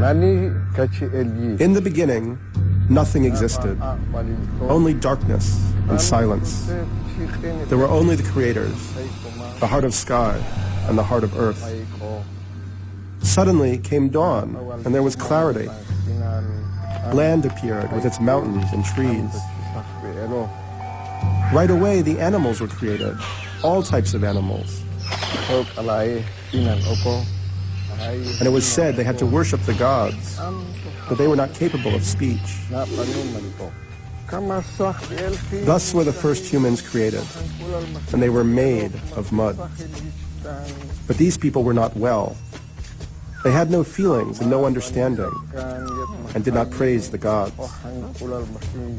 In the beginning, nothing existed, only darkness and silence. There were only the creators, the heart of sky and the heart of earth. Suddenly came dawn, and there was clarity. Land appeared with its mountains and trees. Right away, the animals were created, all types of animals. And it was said they had to worship the gods, but they were not capable of speech. Thus were the first humans created, and they were made of mud. But these people were not well. They had no feelings and no understanding, and did not praise the gods.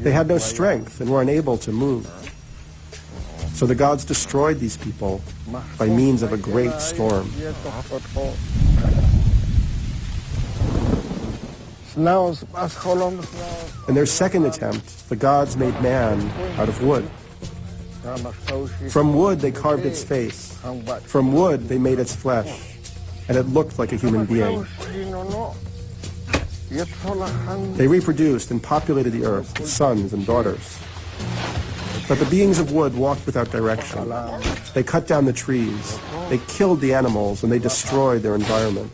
They had no strength and were unable to move. So the gods destroyed these people by means of a great storm. In their second attempt, the gods made man out of wood. From wood they carved its face. From wood they made its flesh, and it looked like a human being. They reproduced and populated the earth with sons and daughters. But the beings of wood walked without direction. They cut down the trees, they killed the animals, and they destroyed their environment.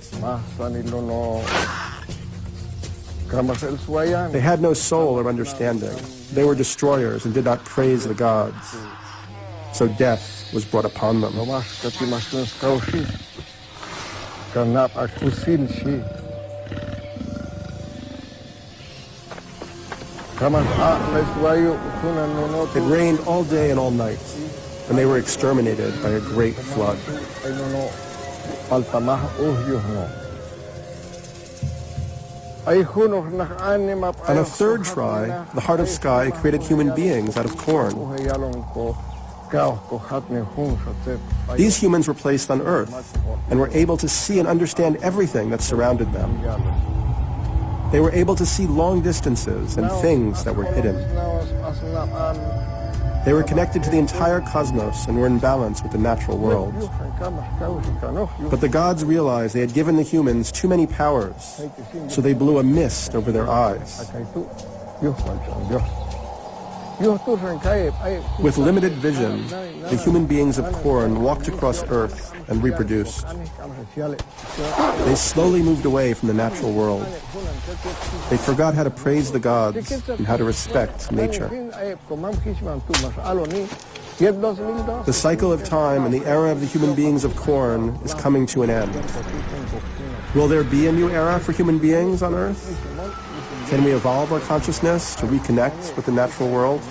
They had no soul or understanding. They were destroyers and did not praise the gods. So death was brought upon them. It rained all day and all night, and they were exterminated by a great flood. On a third try, the heart of sky created human beings out of corn. These humans were placed on earth and were able to see and understand everything that surrounded them. They were able to see long distances and things that were hidden. They were connected to the entire cosmos and were in balance with the natural world. But the gods realized they had given the humans too many powers, so they blew a mist over their eyes. With limited vision, the human beings of corn walked across Earth and reproduced. They slowly moved away from the natural world. They forgot how to praise the gods and how to respect nature. The cycle of time and the era of the human beings of corn is coming to an end. Will there be a new era for human beings on Earth? Can we evolve our consciousness to reconnect with the natural world?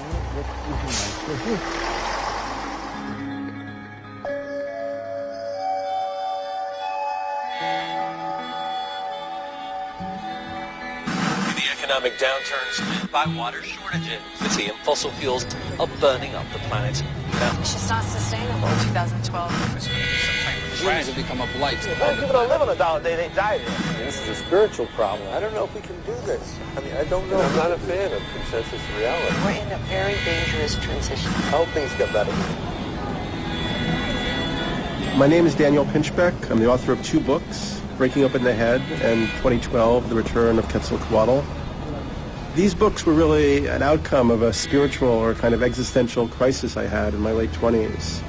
Economic downturns by water shortages. And fossil fuels are burning up the planet. It's just not sustainable. 2012. Humans have become a blight. People don't live on $1 a day, they die there. This is a spiritual problem. I don't know if we can do this. I mean, I don't know. I'm not a fan of consensus reality. We're in a very dangerous transition. I hope things get better. My name is Daniel Pinchbeck. I'm the author of 2 books, Breaking Open the Head and 2012, The Return of Quetzalcoatl. These books were really an outcome of a spiritual or kind of existential crisis I had in my late 20s.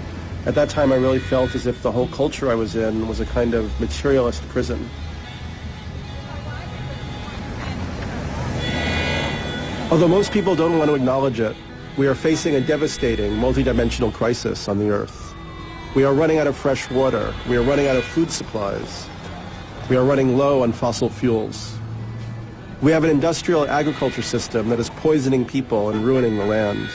At that time, I really felt as if the whole culture I was in was a kind of materialist prison. Although most people don't want to acknowledge it, we are facing a devastating, multidimensional crisis on the Earth. We are running out of fresh water. We are running out of food supplies. We are running low on fossil fuels. We have an industrial agriculture system that is poisoning people and ruining the land.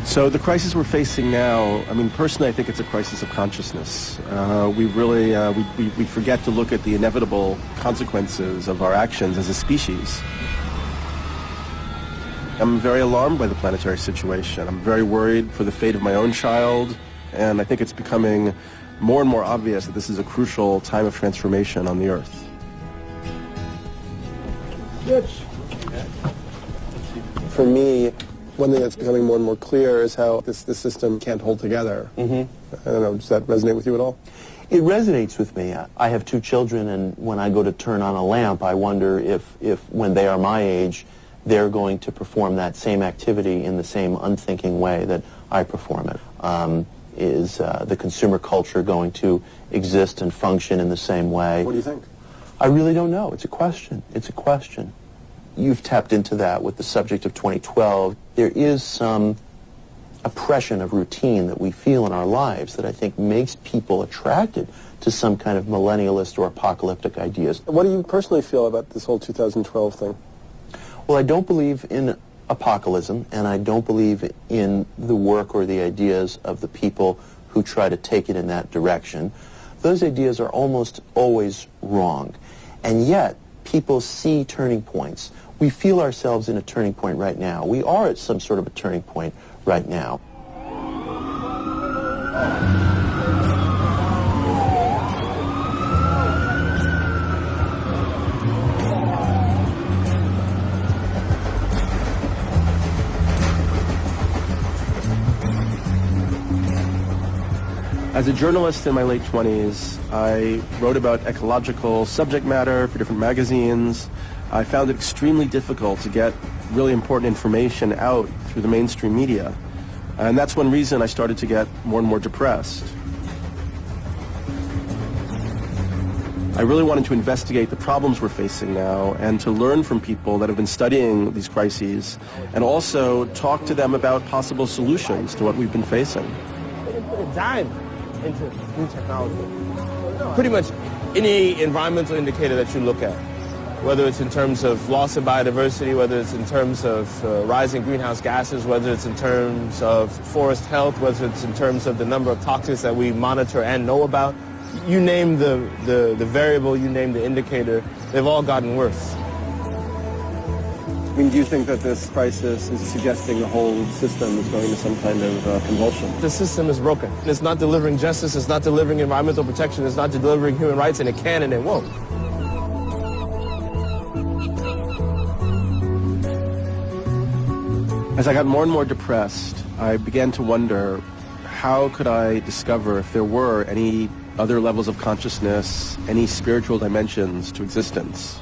So the crisis we're facing now, I mean, personally, I think it's a crisis of consciousness. We forget to look at the inevitable consequences of our actions as a species. I'm very alarmed by the planetary situation. I'm very worried for the fate of my own child, and I think it's becoming more and more obvious that this is a crucial time of transformation on the Earth. For me, One thing that's becoming more and more clear is how this system can't hold together. I don't know, does that resonate with you at all? It resonates with me. I have 2 children, and when I go to turn on a lamp, I wonder if when they are my age, they're going to perform that same activity in the same unthinking way that I perform it. Is the consumer culture going to exist and function in the same way? What do you think? I really don't know. It's a question. It's a question. You've tapped into that with the subject of 2012. There is some oppression of routine that we feel in our lives that I think makes people attracted to some kind of millennialist or apocalyptic ideas. What do you personally feel about this whole 2012 thing? Well, I don't believe in apocalypse, and I don't believe in the work or the ideas of the people who try to take it in that direction. Those ideas are almost always wrong. And yet, people see turning points. We feel ourselves in a turning point right now. We are at some sort of a turning point right now. As a journalist in my late 20s, I wrote about ecological subject matter for different magazines. I found it extremely difficult to get really important information out through the mainstream media. And that's one reason I started to get more and more depressed. I really wanted to investigate the problems we're facing now and to learn from people that have been studying these crises and also talk to them about possible solutions to what we've been facing. Put a dime into new technology. Pretty much any environmental indicator that you look at, whether it's in terms of loss of biodiversity, whether it's in terms of rising greenhouse gases, whether it's in terms of forest health, whether it's in terms of the number of toxins that we monitor and know about, you name the variable, you name the indicator, they've all gotten worse. I mean, do you think that this crisis is suggesting the whole system is going into some kind of convulsion? The system is broken. It's not delivering justice, it's not delivering environmental protection, it's not delivering human rights, and it can and it won't. As I got more and more depressed, I began to wonder, how could I discover if there were any other levels of consciousness, any spiritual dimensions to existence?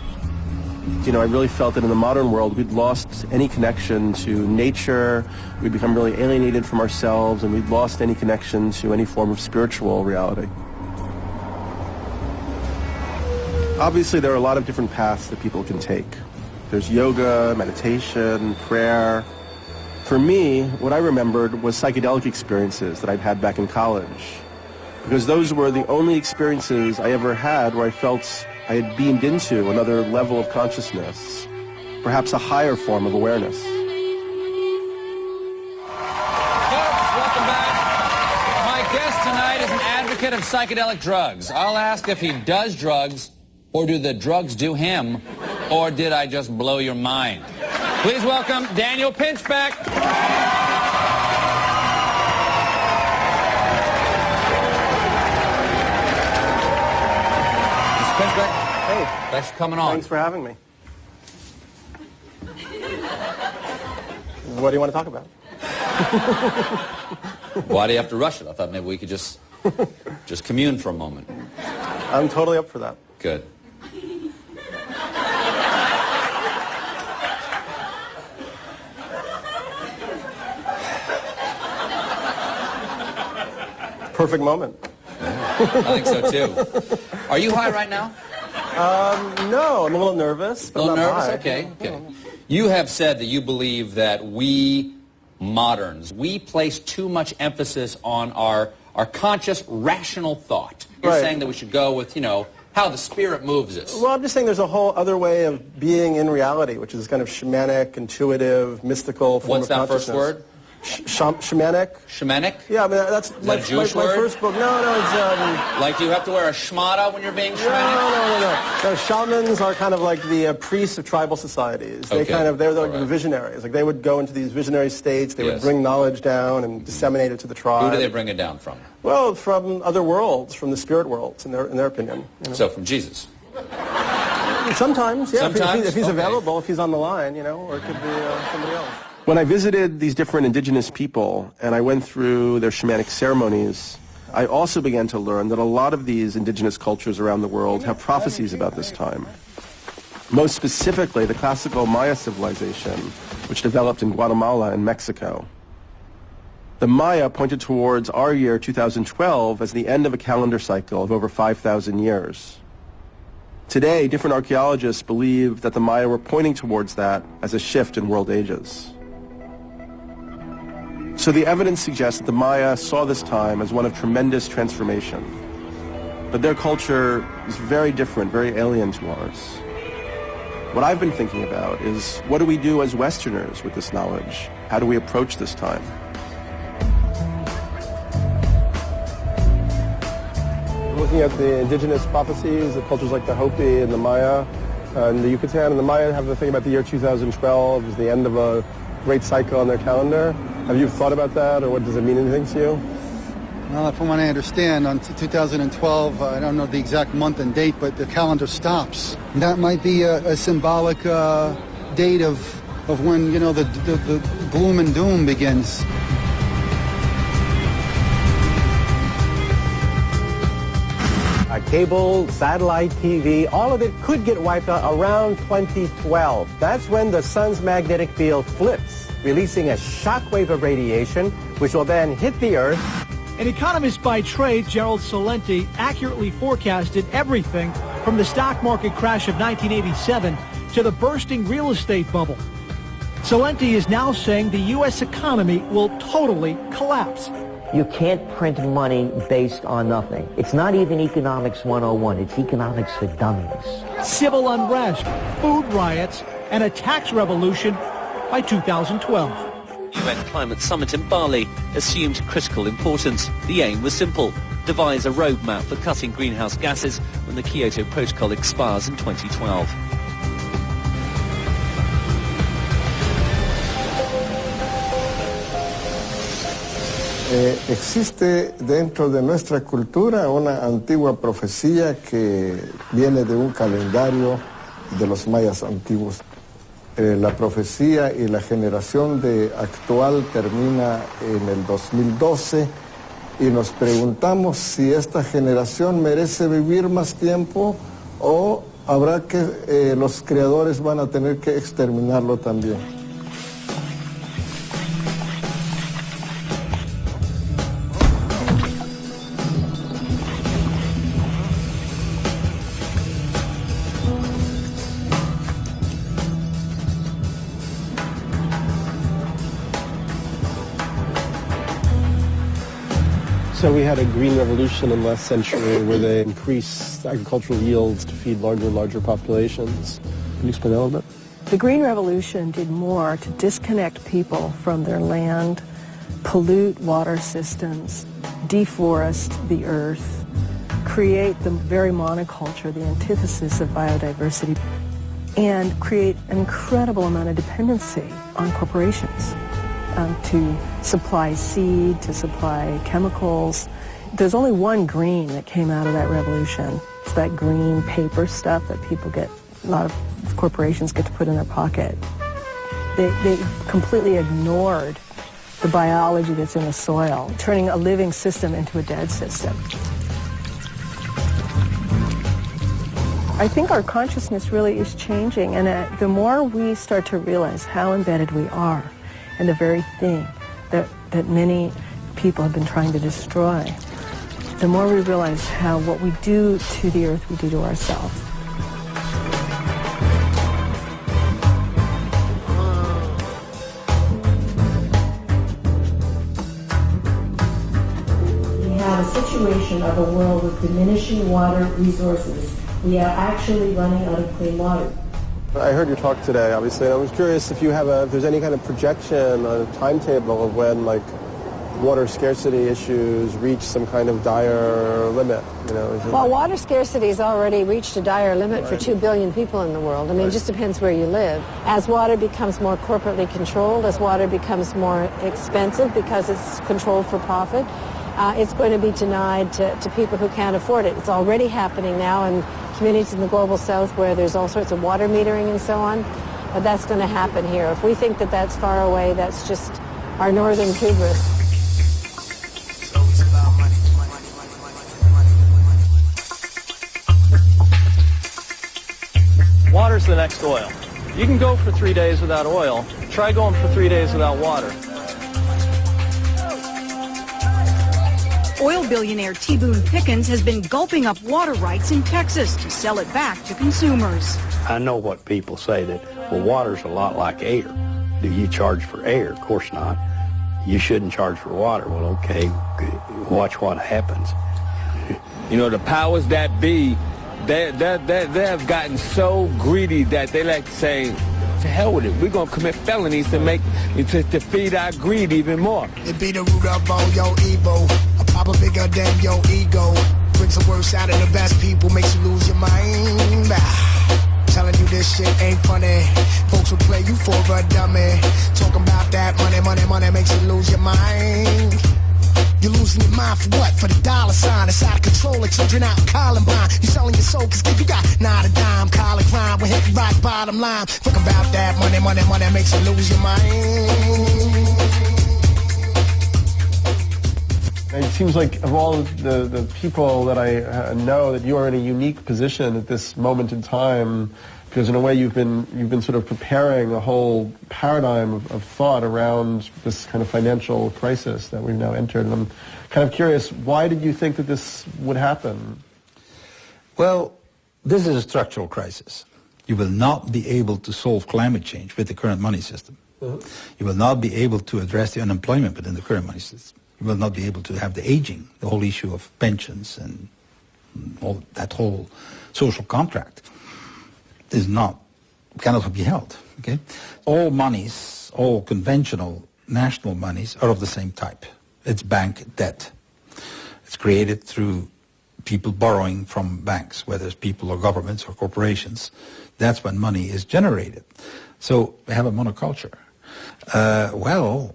You know, I really felt that in the modern world, we'd lost any connection to nature, we'd become really alienated from ourselves, and we'd lost any connection to any form of spiritual reality. Obviously, there are a lot of different paths that people can take. There's yoga, meditation, prayer. For me, what I remembered was psychedelic experiences that I'd had back in college, because those were the only experiences I ever had where I felt I had beamed into another level of consciousness, perhaps a higher form of awareness. Folks, welcome back. My guest tonight is an advocate of psychedelic drugs. I'll ask if he does drugs, or do the drugs do him, or did I just blow your mind? Please welcome Daniel Pinchbeck. Hey. Thanks for coming on. Thanks for having me. What do you want to talk about? Why do you have to rush it? I thought maybe we could just commune for a moment. I'm totally up for that. Good. Perfect moment. I think so too. Are you high right now? No, I'm a little nervous. But A little I'm not nervous? high. Okay, okay. You have said that you believe that we moderns, we place too much emphasis on our conscious, rational thought. You're Right. saying that we should go with, you know, how the spirit moves us. Well, I'm just saying there's a whole other way of being in reality, which is kind of shamanic, intuitive, mystical form What's of that first consciousness. word? Shamanic? Shamanic? Yeah, I mean, that's that a Jewish my word? first book. No, it's... Like, do you have to wear a shmata when you're being shamanic? No. Shamans are kind of like the priests of tribal societies. They Okay. they're like All the visionaries. Like they would go into these visionary states. They would Yes. bring knowledge down and disseminate it to the tribe. Who do they bring it down from? Well, from other worlds, from the spirit worlds, in their opinion. You know? So, from Jesus. Sometimes, yeah. Sometimes? If he's Okay. available, if he's on the line, you know, or it could be somebody else. When I visited these different indigenous people and I went through their shamanic ceremonies, I also began to learn that a lot of these indigenous cultures around the world have prophecies about this time. Most specifically, the classical Maya civilization, which developed in Guatemala and Mexico. The Maya pointed towards our year 2012 as the end of a calendar cycle of over 5,000 years. Today, different archaeologists believe that the Maya were pointing towards that as a shift in world ages. So the evidence suggests that the Maya saw this time as one of tremendous transformation. But their culture is very different, very alien to ours. What I've been thinking about is, what do we do as Westerners with this knowledge? How do we approach this time? Looking at the indigenous prophecies of cultures like the Hopi and the Maya and the Yucatan and the Maya have the thing about the year 2012 as the end of a great cycle on their calendar. Have you thought about that, or what does it mean anything to you? Well, from what I understand, on 2012, I don't know the exact month and date, but the calendar stops. That might be a symbolic date of when, you know, the gloom and doom begins. Cable, satellite TV, all of it could get wiped out around 2012. That's when the sun's magnetic field flips, releasing a shockwave of radiation, which will then hit the Earth. An economist by trade, Gerald Celente, accurately forecasted everything from the stock market crash of 1987 to the bursting real estate bubble. Celente is now saying the U.S. economy will totally collapse. You can't print money based on nothing. It's not even economics 101. It's economics for dummies. Civil unrest, food riots, and a tax revolution by 2012. UN Climate Summit in Bali assumed critical importance. The aim was simple: devise a roadmap for cutting greenhouse gases when the Kyoto Protocol expires in 2012. Existe dentro de nuestra cultura una antigua profecía que viene de un calendario de los mayas antiguos. La profecía y la generación actual termina en el 2012 y nos preguntamos si esta generación merece vivir más tiempo o habrá que los creadores van a tener que exterminarlo también. So we had a green revolution in the last century where they increased agricultural yields to feed larger and larger populations. Can you explain that a little bit? The Green Revolution did more to disconnect people from their land, pollute water systems, deforest the earth, create the very monoculture, the antithesis of biodiversity, and create an incredible amount of dependency on corporations. To supply seed, to supply chemicals. There's only one green that came out of that revolution. It's that green paper stuff that people get, a lot of corporations get to put in their pocket. They completely ignored the biology that's in the soil, turning a living system into a dead system. I think our consciousness really is changing, and the more we start to realize how embedded we are and the very thing that many people have been trying to destroy, the more we realize how what we do to the earth, we do to ourselves. We have a situation of a world with diminishing water resources. We are actually running out of clean water. I heard your talk today, obviously, and I was curious if if there's any kind of projection on a timetable of when, like, water scarcity issues reach some kind of dire limit, you know? Well, water scarcity has already reached a dire limit for 2 billion people in the world. I mean, it just depends where you live. As water becomes more corporately controlled, as water becomes more expensive because it's controlled for profit, it's going to be denied to people who can't afford it. It's already happening now in communities in the global south where there's all sorts of water metering and so on. But that's going to happen here. If we think that that's far away, that's just our northern hubris. Water's the next oil. You can go for 3 days without oil. Try going for 3 days without water. Oil billionaire T. Boone Pickens has been gulping up water rights in Texas to sell it back to consumers. I know what people say that, well, water's a lot like air. Do you charge for air? Of course not. You shouldn't charge for water. Well, okay, watch what happens. You know, the powers that be, they have gotten so greedy that they like to say, to hell with it. We're going to commit felonies to feed our greed even more. It be the root of all your evil. A papa bigger than your ego. Brings the worst out of the best people, makes you lose your mind. Telling you this shit ain't funny. Folks will play you for a dummy. Talking about that money makes you lose your mind. You're losing your mind for what? For the dollar sign. It's out of control like children out in Columbine. You're selling your soul cause you got not a dime. Call it crime, we're hitting rock bottom line. Talking about that money makes you lose your mind. It seems like of all the people that I know, that you are in a unique position at this moment in time, because in a way you've been sort of preparing a whole paradigm of thought around this kind of financial crisis that we've now entered. And I'm kind of curious, why did you think that this would happen? Well, this is a structural crisis. You will not be able to solve climate change with the current money system. You will not be able to address the unemployment within the current money system. You will not be able to have the aging, the whole issue of pensions and all that whole social contract cannot be held. Okay? All monies, all conventional national monies are of the same type. It's bank debt. It's created through people borrowing from banks, whether it's people or governments or corporations. That's when money is generated. So we have a monoculture. Well,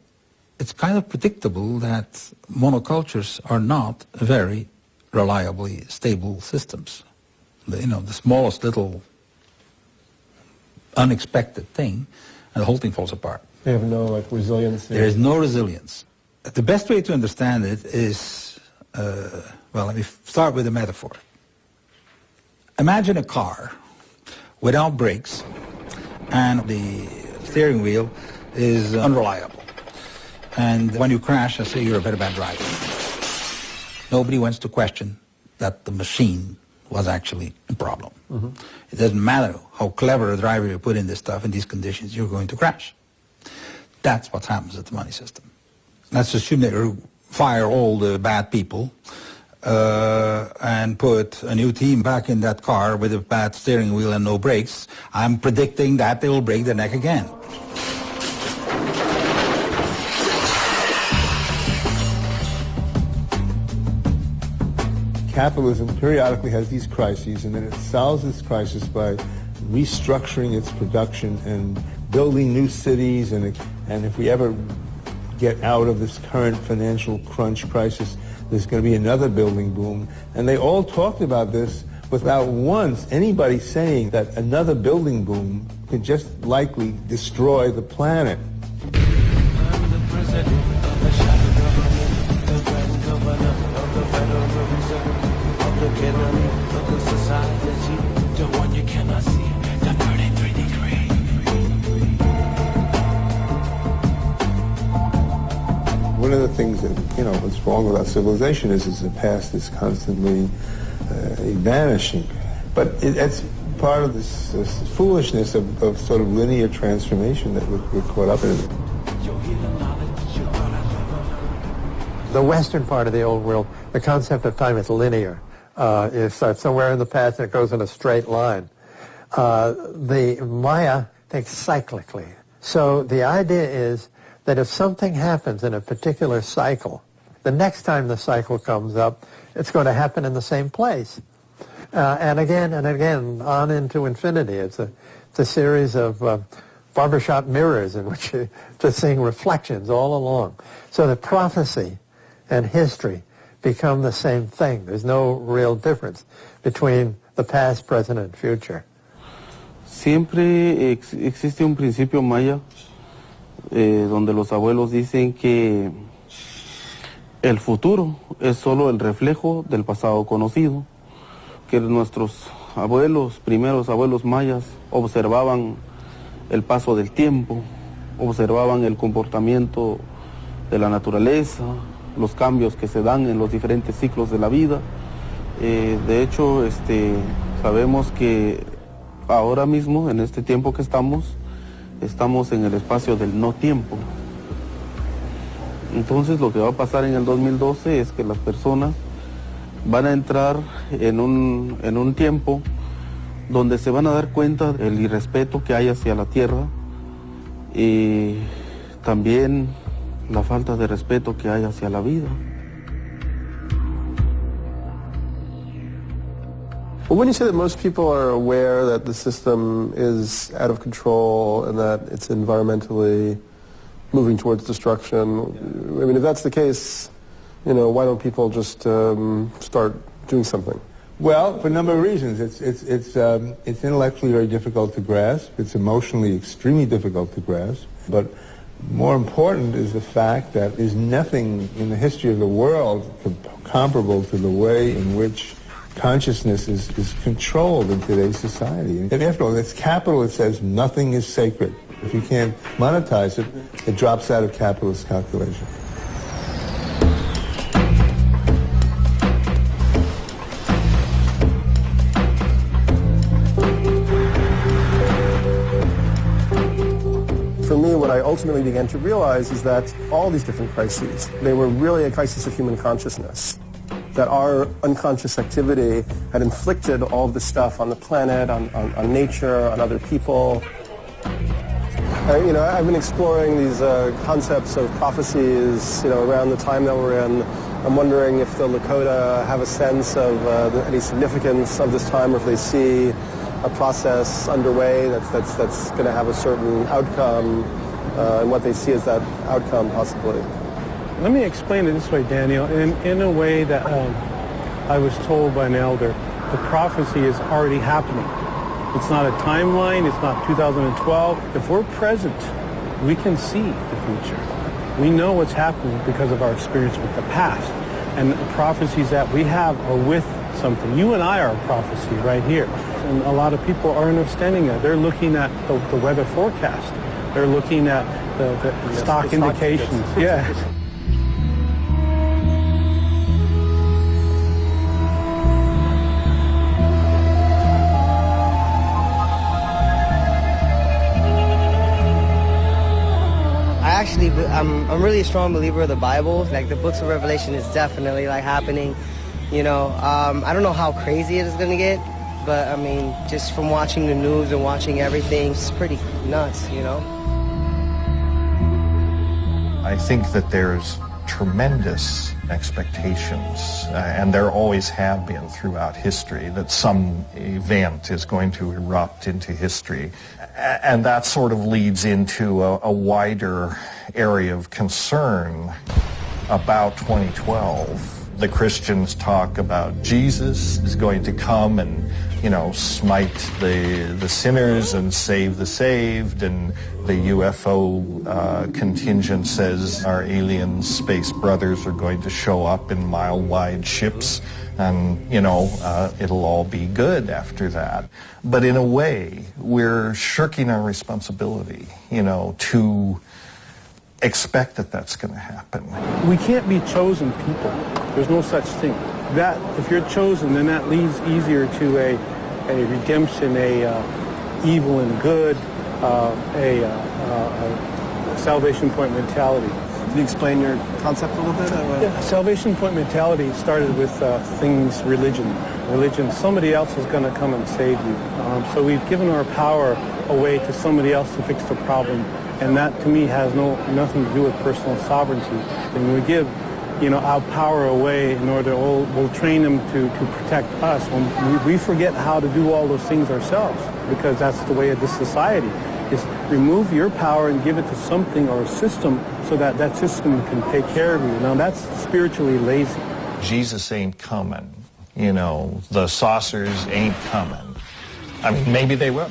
it's kind of predictable that monocultures are not very reliably stable systems. The smallest little unexpected thing, and the whole thing falls apart. They have no resilience. There is no resilience. The best way to understand it is, well, let me start with a metaphor. Imagine a car without brakes, and the steering wheel is unreliable. And when you crash, I say you're a very bad driver. Nobody wants to question that the machine was actually a problem. It doesn't matter how clever a driver you put in this stuff, in these conditions, you're going to crash. That's what happens at the money system. Let's assume that you fire all the bad people and put a new team back in that car with a bad steering wheel and no brakes. I'm predicting that they will break their neck again. Capitalism periodically has these crises, and then it solves this crisis by restructuring its production and building new cities. And if we ever get out of this current financial crunch crisis, there's going to be another building boom. And they all talked about this without once anybody saying that another building boom could just likely destroy the planet. One of the things that, what's wrong with our civilization is the past is constantly vanishing. But it's part of this foolishness of sort of linear transformation that we're caught up in. The Western part of the old world, the concept of time is linear. It starts somewhere in the past and it goes in a straight line. The Maya thinks cyclically. So the idea is that if something happens in a particular cycle, the next time the cycle comes up, it's going to happen in the same place. And again, on into infinity. It's a series of barbershop mirrors in which you're just seeing reflections all along. So the prophecy and history become the same thing. There's no real difference between the past, present, and future. Siempre existe un principio maya donde los abuelos dicen que el futuro es solo el reflejo del pasado conocido, que nuestros abuelos, primeros abuelos mayas, observaban el paso del tiempo, observaban el comportamiento de la naturaleza, los cambios que se dan en los diferentes ciclos de la vida. De hecho, sabemos que ahora mismo, en este tiempo que estamos en el espacio del no tiempo. Entonces lo que va a pasar en el 2012 es que las personas van a entrar en un tiempo donde se van a dar cuenta del irrespeto que hay hacia la tierra y también la falta de respeto que hay hacia la vida. Well, when you say that most people are aware that the system is out of control and that it's environmentally moving towards destruction, I mean, if that's the case, why don't people just start doing something? Well, for a number of reasons. It's intellectually very difficult to grasp. It's emotionally extremely difficult to grasp. But more important is the fact that there's nothing in the history of the world comparable to the way in which consciousness is controlled in today's society. And after all, it's capital that says nothing is sacred. If you can't monetize it, it drops out of capitalist calculation. For me, what I ultimately began to realize is that all these different crises, they were really a crisis of human consciousness. That our unconscious activity had inflicted all of this stuff on the planet, on nature, on other people. I've been exploring these concepts of prophecies, around the time that we're in. I'm wondering if the Lakota have a sense of any significance of this time, or if they see a process underway that's going to have a certain outcome, and what they see as that outcome, possibly. Let me explain it this way, Daniel. In a way that I was told by an elder, the prophecy is already happening. It's not a timeline. It's not 2012. If we're present, we can see the future. We know what's happening because of our experience with the past. And the prophecies that we have are with something. You and I are a prophecy right here. And a lot of people aren't understanding that. They're looking at the weather forecast. They're looking at the stock indications. Yeah. I'm really a strong believer of the Bible. Like, the books of Revelation is definitely happening. I don't know how crazy it is going to get, but I mean, just from watching the news and watching everything, it's pretty nuts, I think that there's tremendous expectations, and there always have been throughout history, that some event is going to erupt into history. And that sort of leads into a wider area of concern about 2012. The Christians talk about Jesus is going to come and, smite the sinners and save the saved, and the UFO contingent says our alien space brothers are going to show up in mile-wide ships, and, it'll all be good after that. But in a way, we're shirking our responsibility, to expect that that's going to happen. We can't be chosen people. There's no such thing. That, if you're chosen, then that leads easier to a redemption, evil and good, a salvation point mentality. Can you explain your concept a little bit? Yeah, salvation point mentality started with religion. Religion, somebody else is going to come and save you. So we've given our power away to somebody else to fix the problem, and that to me has nothing to do with personal sovereignty. And we give, our power away in order, we'll train them to protect us. When we forget how to do all those things ourselves, because that's the way of this society. Is remove your power and give it to something or a system so that that system can take care of you. Now, that's spiritually lazy. Jesus ain't coming. The saucers ain't coming. I mean, maybe they will,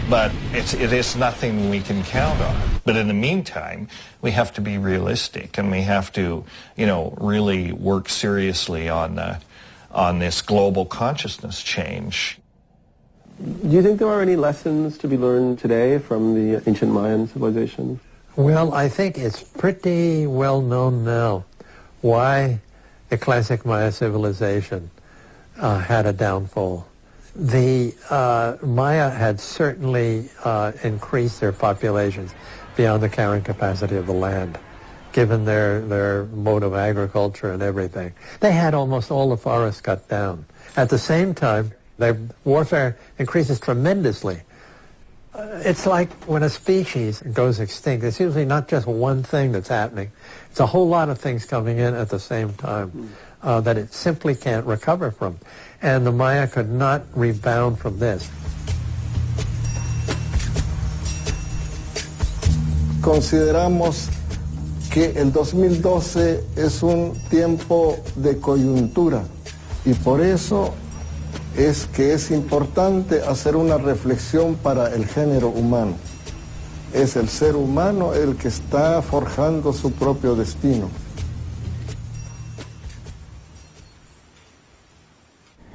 but it is nothing we can count on. But in the meantime, we have to be realistic, and we have to, really work seriously on this global consciousness change. Do you think there are any lessons to be learned today from the ancient Mayan civilization? Well, I think it's pretty well known now why the classic Maya civilization had a downfall. The Maya had certainly increased their populations beyond the carrying capacity of the land, given their mode of agriculture and everything. They had almost all the forests cut down. At the same time, their warfare increases tremendously. It's like when a species goes extinct, it's usually not just one thing that's happening. It's a whole lot of things coming in at the same time that it simply can't recover from. And the Maya could not rebound from this. Consideramos que el 2012 es un tiempo de coyuntura y por eso es que es importante hacer una reflexión para el género humano. Es el ser humano el que está forjando su propio destino.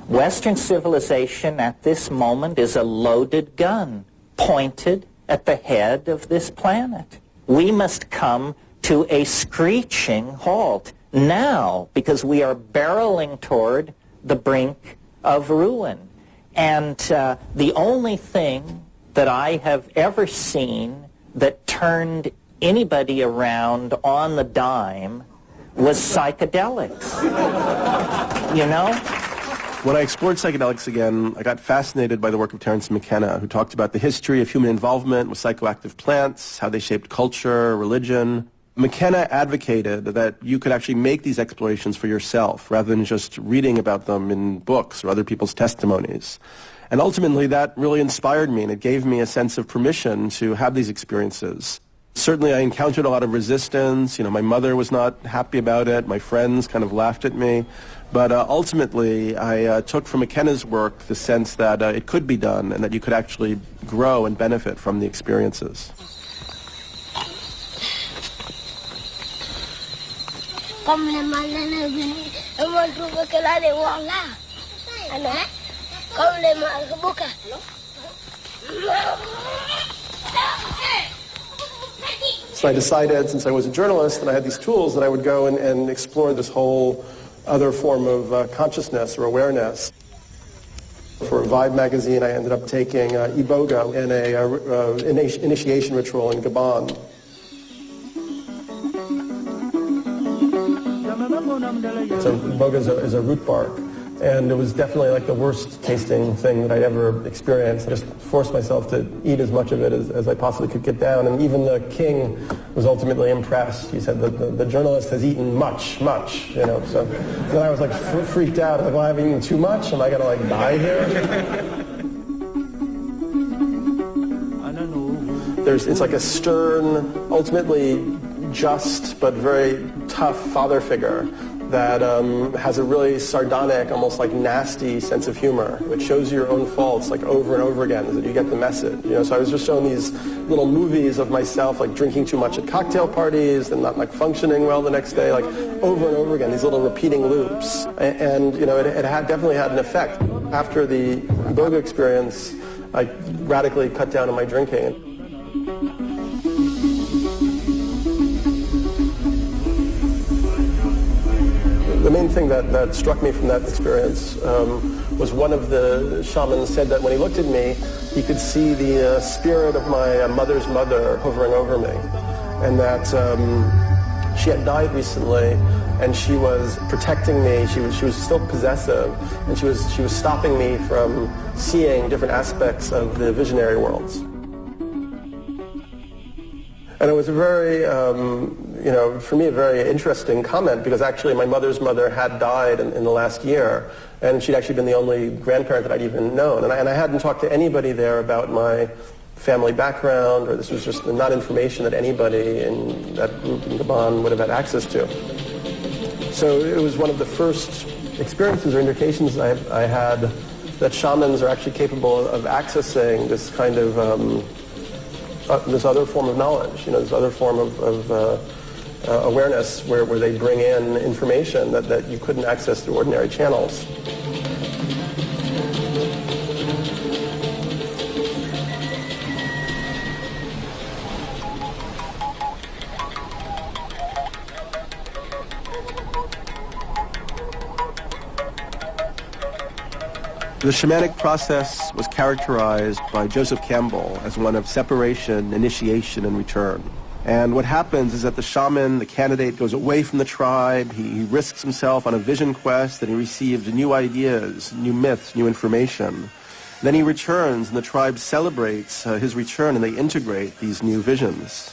Western civilization at this moment is a loaded gun pointed at the head of this planet. We must come to a screeching halt now because we are barreling toward the brink of ruin. And the only thing that I have ever seen that turned anybody around on the dime was psychedelics. When I explored psychedelics again, I got fascinated by the work of Terence McKenna, who talked about the history of human involvement with psychoactive plants, how they shaped culture, religion. McKenna advocated that you could actually make these explorations for yourself rather than just reading about them in books or other people's testimonies. And ultimately that really inspired me, and it gave me a sense of permission to have these experiences. Certainly I encountered a lot of resistance. My mother was not happy about it. My friends kind of laughed at me. But ultimately, I took from McKenna's work the sense that it could be done and that you could actually grow and benefit from the experiences. So I decided, since I was a journalist and I had these tools, that I would go and explore this whole other form of consciousness or awareness. For Vibe magazine, I ended up taking Iboga in an initiation ritual in Gabon. So Iboga is a root bark, and it was definitely like the worst tasting thing that I'd ever experienced. I just forced myself to eat as much of it as I possibly could get down, and even the king was ultimately impressed. He said that the journalist has eaten much, so then I was like freaked out. Like, well, I've eaten too much? Am I going to like die here? It's like a stern, ultimately just but very tough father figure that has a really sardonic, almost like nasty sense of humor, which shows you your own faults like over and over again, so that you get the message. So I was just shown these little movies of myself like drinking too much at cocktail parties and not like functioning well the next day, like over and over again, these little repeating loops. And it definitely had an effect. After the Iboga experience, I radically cut down on my drinking. The main thing that struck me from that experience was one of the shamans said that when he looked at me, he could see the spirit of my mother's mother hovering over me, and that she had died recently, and she was protecting me. She was still possessive, and she was stopping me from seeing different aspects of the visionary worlds. And it was a very, for me, a very interesting comment, because actually my mother's mother had died in the last year, and she'd actually been the only grandparent that I'd even known. And I hadn't talked to anybody there about my family background, or this was just not information that anybody in that group in Gabon would have had access to. So it was one of the first experiences or indications I had that shamans are actually capable of accessing this kind of, this other form of knowledge, this other form of awareness where they bring in information that you couldn't access through ordinary channels. The shamanic process was characterized by Joseph Campbell as one of separation, initiation, and return. And what happens is that the shaman, the candidate, goes away from the tribe, he risks himself on a vision quest, and he receives new ideas, new myths, new information. Then he returns, and the tribe celebrates his return, and they integrate these new visions.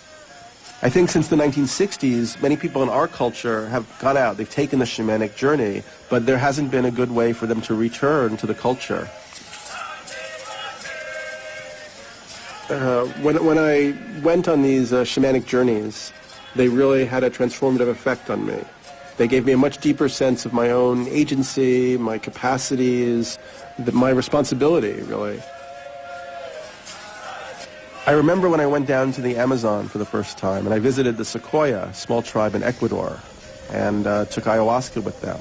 I think since the 1960s, many people in our culture have gone out, they've taken the shamanic journey, but there hasn't been a good way for them to return to the culture. When I went on these shamanic journeys, they really had a transformative effect on me. They gave me a much deeper sense of my own agency, my capacities, my responsibility, really. I remember when I went down to the Amazon for the first time, and I visited the Sequoia, small tribe in Ecuador, and took ayahuasca with them.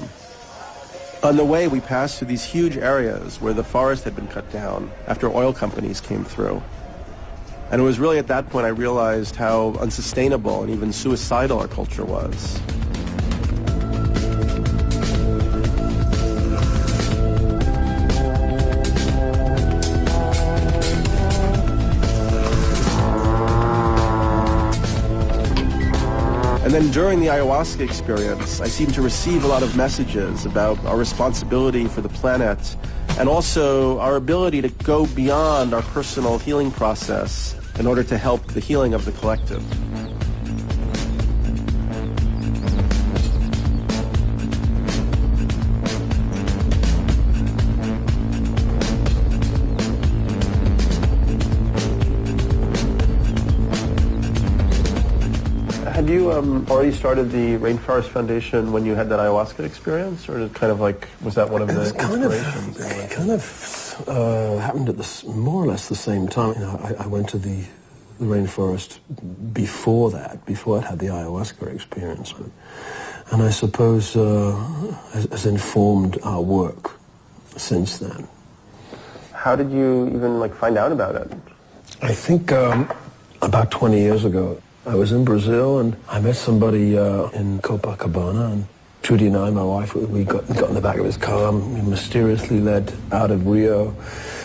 On the way, we passed through these huge areas where the forest had been cut down after oil companies came through. And it was really at that point I realized how unsustainable and even suicidal our culture was. And then during the ayahuasca experience, I seemed to receive a lot of messages about our responsibility for the planet and also our ability to go beyond our personal healing process in order to help the healing of the collective. Had you already started the Rainforest Foundation when you had that ayahuasca experience, or kind of like, was that one of the inspirations? It kind of happened at more or less the same time. I went to the rainforest before that, before I'd had the ayahuasca experience, and I suppose has informed our work since then. How did you even find out about it? I think about 20 years ago. I was in Brazil, and I met somebody in Copacabana, and Trudy and I, my wife, we got in the back of his car and we mysteriously led out of Rio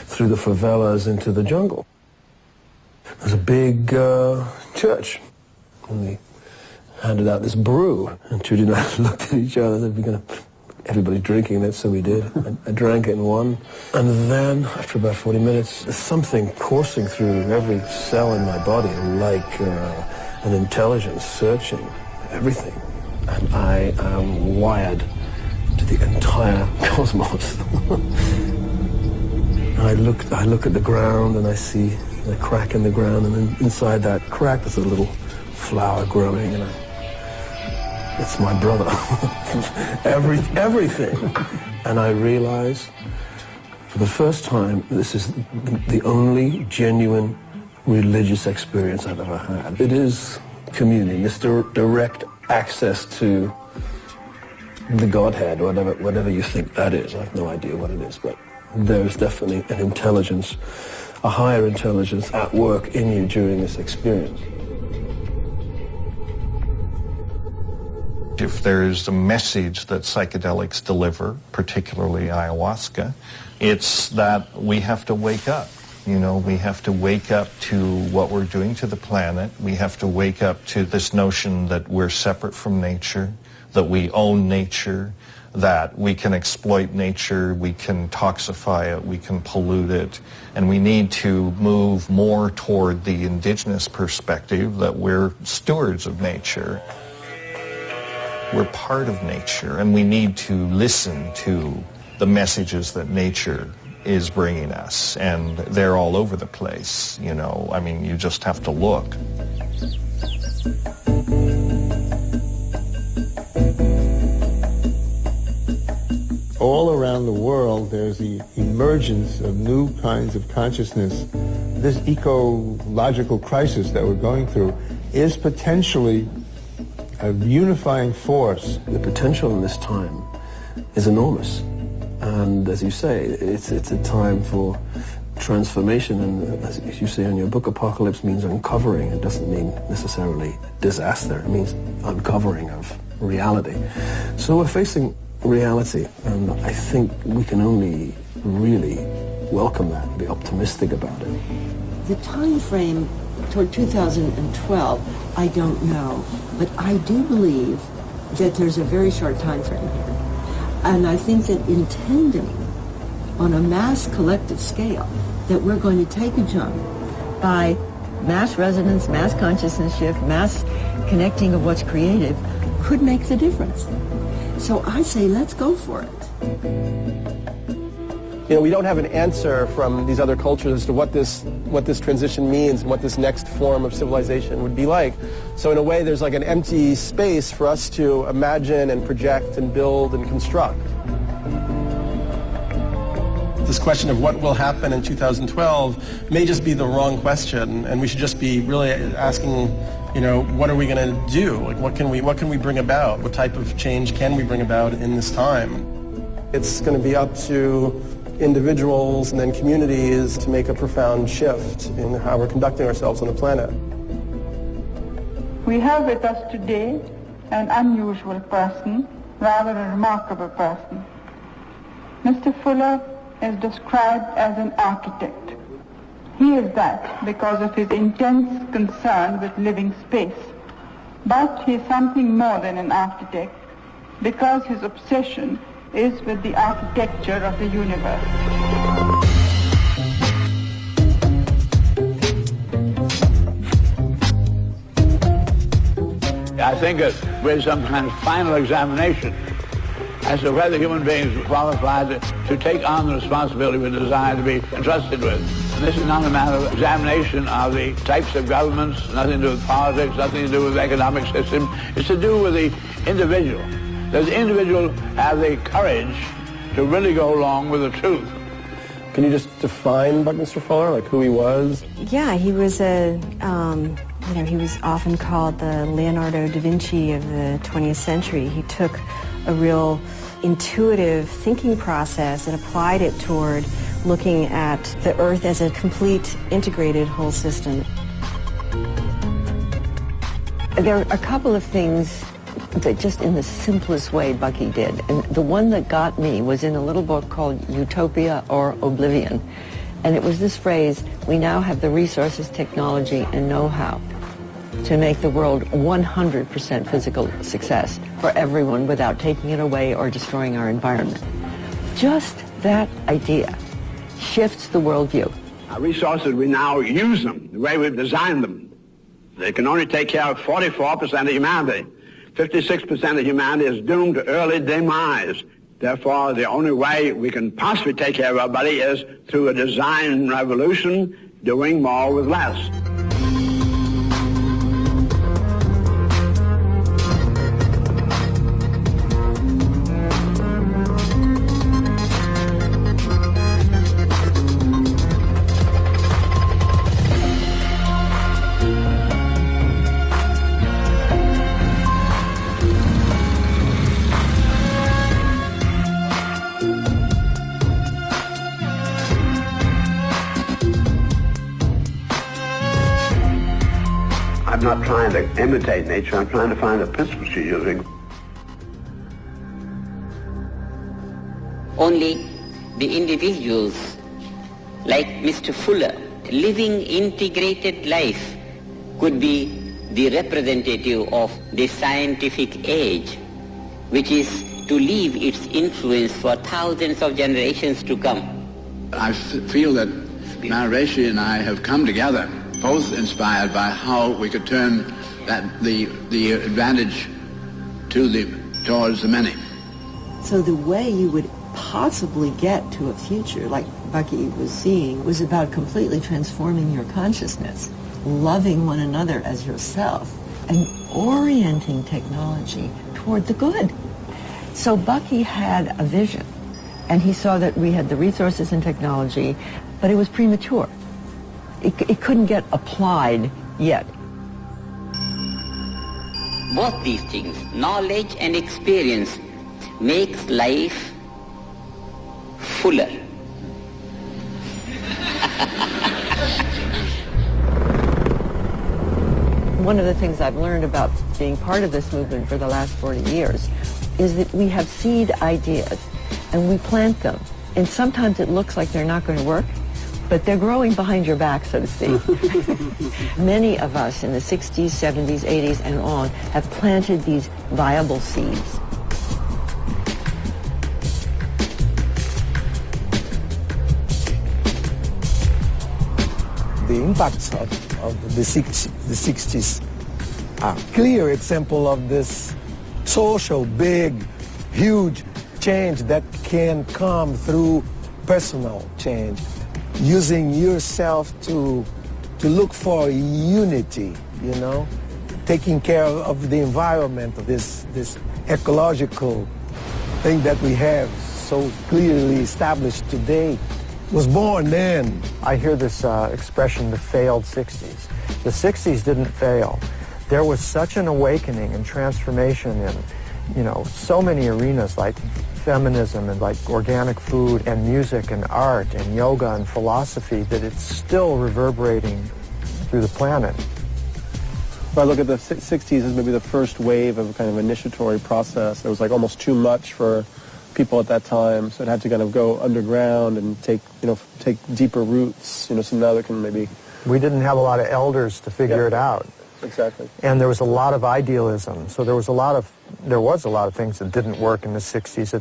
through the favelas into the jungle. There's a big church, and we handed out this brew, and Trudy and I looked at each other and said, everybody's drinking it, so we did. I drank it in one, and then after about 40 minutes, there's something coursing through every cell in my body, like an intelligence searching everything. And I am wired to the entire cosmos. I look at the ground and I see a crack in the ground, and then inside that crack there's a little flower growing, and it's my brother. Everything. And I realize for the first time this is the only genuine religious experience I've ever had. It is communion, this direct access to the Godhead, whatever you think that is. I have no idea what it is, but there's definitely an intelligence, a higher intelligence at work in you during this experience. If there's a message that psychedelics deliver, particularly ayahuasca, it's that we have to wake up. We have to wake up to what we're doing to the planet. We have to wake up to this notion that we're separate from nature, that we own nature, that we can exploit nature, we can toxify it, we can pollute it, and we need to move more toward the indigenous perspective that we're stewards of nature. We're part of nature, and we need to listen to the messages that nature is bringing us, and they're all over the place, I mean, you just have to look. all around the world, there's the emergence of new kinds of consciousness. This ecological crisis that we're going through is potentially a unifying force. The potential in this time is enormous. And as you say, it's a time for transformation, and as you say in your book, apocalypse means uncovering. It doesn't mean necessarily disaster. It means uncovering of reality. So we're facing reality, and I think we can only really welcome that and be optimistic about it. The time frame toward 2012, I don't know, but I do believe that there's a very short time frame here. And I think that intending on a mass collective scale that we're going to take a jump by mass resonance, mass consciousness shift, mass connecting of what's creative could make the difference. So I say let's go for it. You know, we don't have an answer from these other cultures as to what this transition means and what this next form of civilization would be like. So in a way, there's like an empty space for us to imagine and project and build and construct. This question of what will happen in 2012 may just be the wrong question, and we should just be really asking, you know, what are we going to do? Like, what can we bring about? What type of change can we bring about in this time? It's going to be up to individuals and then communities to make a profound shift in how we're conducting ourselves on the planet. We have with us today an unusual person, rather a remarkable person. Mr. Fuller is described as an architect. He is that because of his intense concern with living space. But he is something more than an architect because his obsession is with the architecture of the universe. I think that with some kind of final examination as to whether human beings are qualified to take on the responsibility we desire to be entrusted with. And this is not a matter of examination of the types of governments, nothing to do with politics, nothing to do with the economic system. It's to do with the individual. Does the individual have the courage to really go along with the truth? Can you just define Buckminster Fuller, like who he was? Yeah, he was he was often called the Leonardo da Vinci of the 20th century. He took a real intuitive thinking process and applied it toward looking at the Earth as a complete, integrated whole system. There are a couple of things that just in the simplest way Bucky did. And the one that got me was in a little book called Utopia or Oblivion. And it was this phrase, we now have the resources, technology, and know-how to make the world 100% physical success for everyone without taking it away or destroying our environment. Just that idea shifts the worldview. Our resources, we now use them the way we've designed them. They can only take care of 44% of humanity. 56% of humanity is doomed to early demise. Therefore, the only way we can possibly take care of our body is through a design revolution, doing more with less. I'm not trying to imitate nature, I'm trying to find the principles she's using. Only the individuals like Mr. Fuller, living integrated life, could be the representative of the scientific age, which is to leave its influence for thousands of generations to come. I feel that Maharishi and I have come together, both inspired by how we could turn the advantage towards the many. So the way you would possibly get to a future like Bucky was seeing was about completely transforming your consciousness, loving one another as yourself, and orienting technology toward the good. So Bucky had a vision And he saw that we had the resources and technology, but it was premature. It couldn't get applied yet. Both these things, knowledge and experience, makes life fuller. One of the things I've learned about being part of this movement for the last 40 years is that we have seed ideas and we plant them. And sometimes it looks like they're not going to work, but they're growing behind your back, so to speak. Many of us in the 60s, 70s, 80s, and on have planted these viable seeds. The impacts of the 60s are a clear example of this social, big, huge change that can come through personal change, using yourself to look for unity, you know, taking care of the environment, of this ecological thing that we have so clearly established today was born then. I hear this expression, the failed 60s. The 60s didn't fail. There was such an awakening and transformation in, you know, so many arenas like feminism and like organic food and music and art and yoga and philosophy that it's still reverberating through the planet. If I look at the 60s as maybe the first wave of a kind of initiatory process, it was like almost too much for people at that time, so it had to kind of go underground and take deeper roots, so now they can maybe... We didn't have a lot of elders to figure it out. Exactly. And there was a lot of idealism, so there was a lot of things that didn't work in the 60s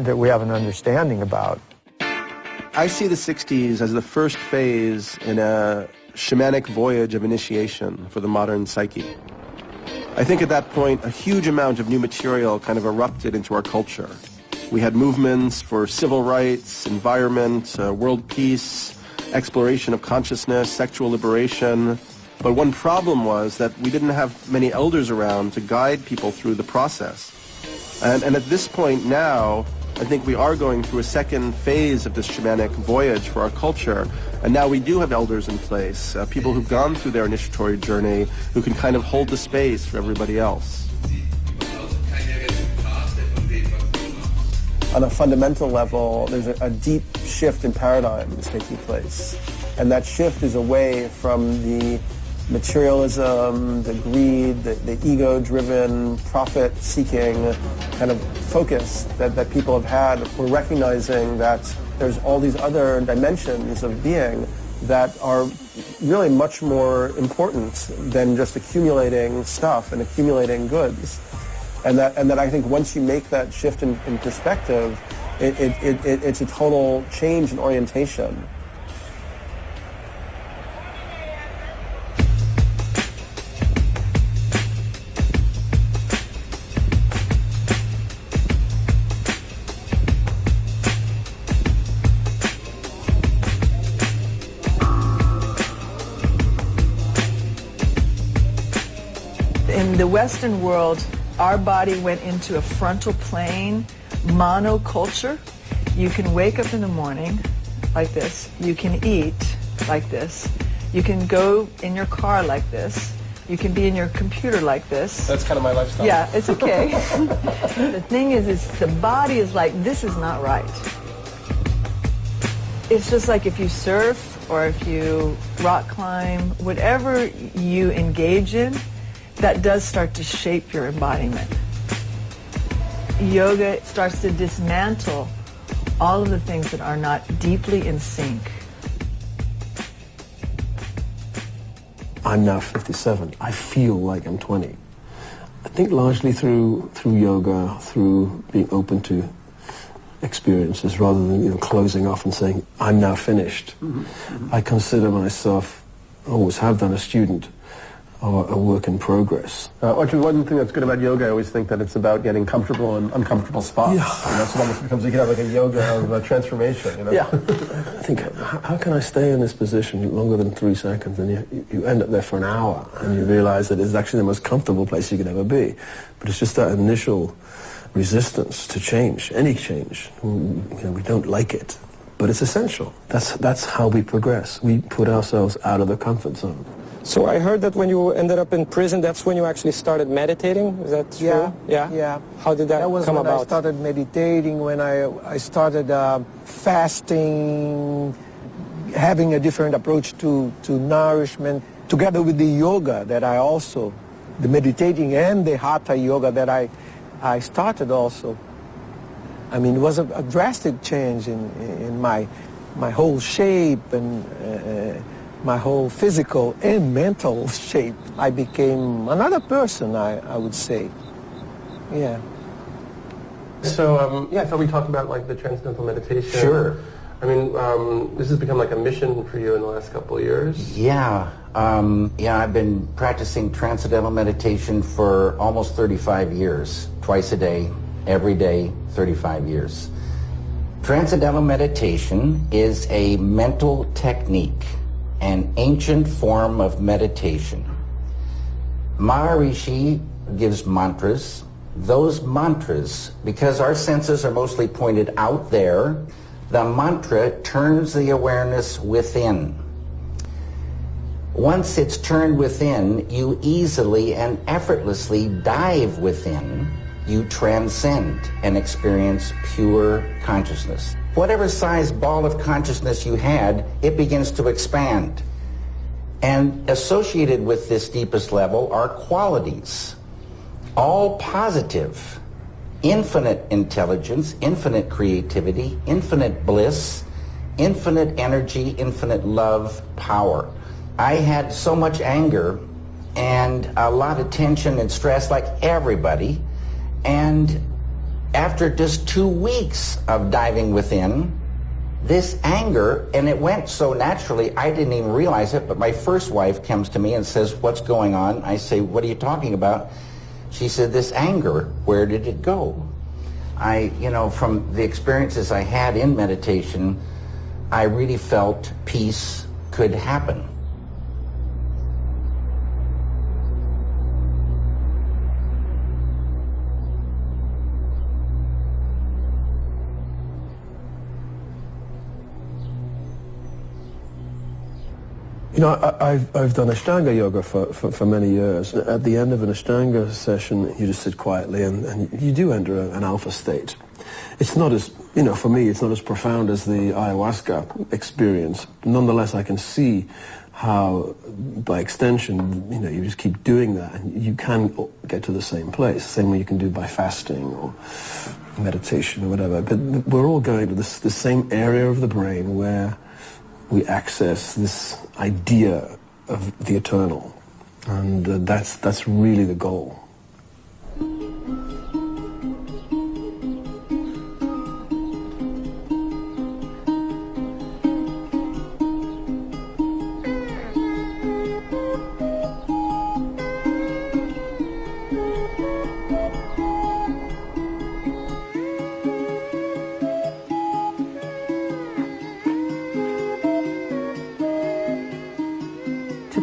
that we have an understanding about. I see the 60s as the first phase in a shamanic voyage of initiation for the modern psyche. I think at that point a huge amount of new material kind of erupted into our culture. We had movements for civil rights, environment, world peace, exploration of consciousness, sexual liberation. But one problem was that we didn't have many elders around to guide people through the process. And at this point now, I think we are going through a second phase of this shamanic voyage for our culture. And now we do have elders in place, people who've gone through their initiatory journey, who can kind of hold the space for everybody else. On a fundamental level, there's a deep shift in paradigm that's taking place. And that shift is away from the materialism, the greed, the ego-driven, profit-seeking kind of focus that people have had. We're recognizing that there's all these other dimensions of being that are really much more important than just accumulating stuff and accumulating goods. And that I think once you make that shift in perspective, it's a total change in orientation. In the Western world, our body went into a frontal plane monoculture. You can wake up in the morning like this. You can eat like this. You can go in your car like this. You can be in your computer like this. That's kind of my lifestyle. Yeah, it's okay. The thing is the body is like, this is not right. It's just like if you surf or if you rock climb, whatever you engage in, that does start to shape your embodiment. Yoga starts to dismantle all of the things that are not deeply in sync. I'm now 57. I feel like I'm 20. I think largely through yoga, through being open to experiences rather than closing off and saying, I'm now finished. I consider myself, always have done, a student or a work in progress. One thing that's good about yoga, I always think that it's about getting comfortable in uncomfortable spots. Yeah. So it almost becomes, you can have like a yoga of transformation. Yeah. I think, how can I stay in this position longer than 3 seconds? And you end up there for an hour, and you realize that it's actually the most comfortable place you could ever be. But it's just that initial resistance to change, any change. We don't like it, but it's essential. That's how we progress. We put ourselves out of the comfort zone. So I heard that when you ended up in prison, that's when you actually started meditating. Is that true? Yeah. How did that come about? That was when I started meditating, when I started fasting, having a different approach to nourishment, together with the yoga that I also, the meditating and the hatha yoga that I started also. I mean, it was a drastic change in my whole shape and my whole physical and mental shape. I became another person, I would say. Yeah. So, I thought we talked about like the transcendental meditation. Sure. I mean, this has become like a mission for you in the last couple of years. Yeah. I've been practicing transcendental meditation for almost 35 years, twice a day, every day, 35 years. Transcendental meditation is a mental technique, an ancient form of meditation. Maharishi gives mantras. Those mantras, because our senses are mostly pointed out there, the mantra turns the awareness within. Once it's turned within, you easily and effortlessly dive within. You transcend and experience pure consciousness. Whatever size ball of consciousness you had, it begins to expand. And associated with this deepest level are qualities, all positive, infinite intelligence, infinite creativity, infinite bliss, infinite energy, infinite love, power. I had so much anger and a lot of tension and stress like everybody, and after just 2 weeks of diving within, this anger, and it went so naturally, I didn't even realize it, but my first wife comes to me and says, "What's going on?" I say, "What are you talking about?" She said, "This anger, where did it go?" From the experiences I had in meditation, I really felt peace could happen. You know, I've done Ashtanga yoga for many years. At the end of an Ashtanga session, you just sit quietly and you do enter an alpha state. It's not as, for me, it's not as profound as the ayahuasca experience. Nonetheless, I can see how, by extension, you just keep doing that and you can get to the same place, the same way you can do by fasting or meditation or whatever. But we're all going to the same area of the brain where we access this idea of the eternal, and that's really the goal.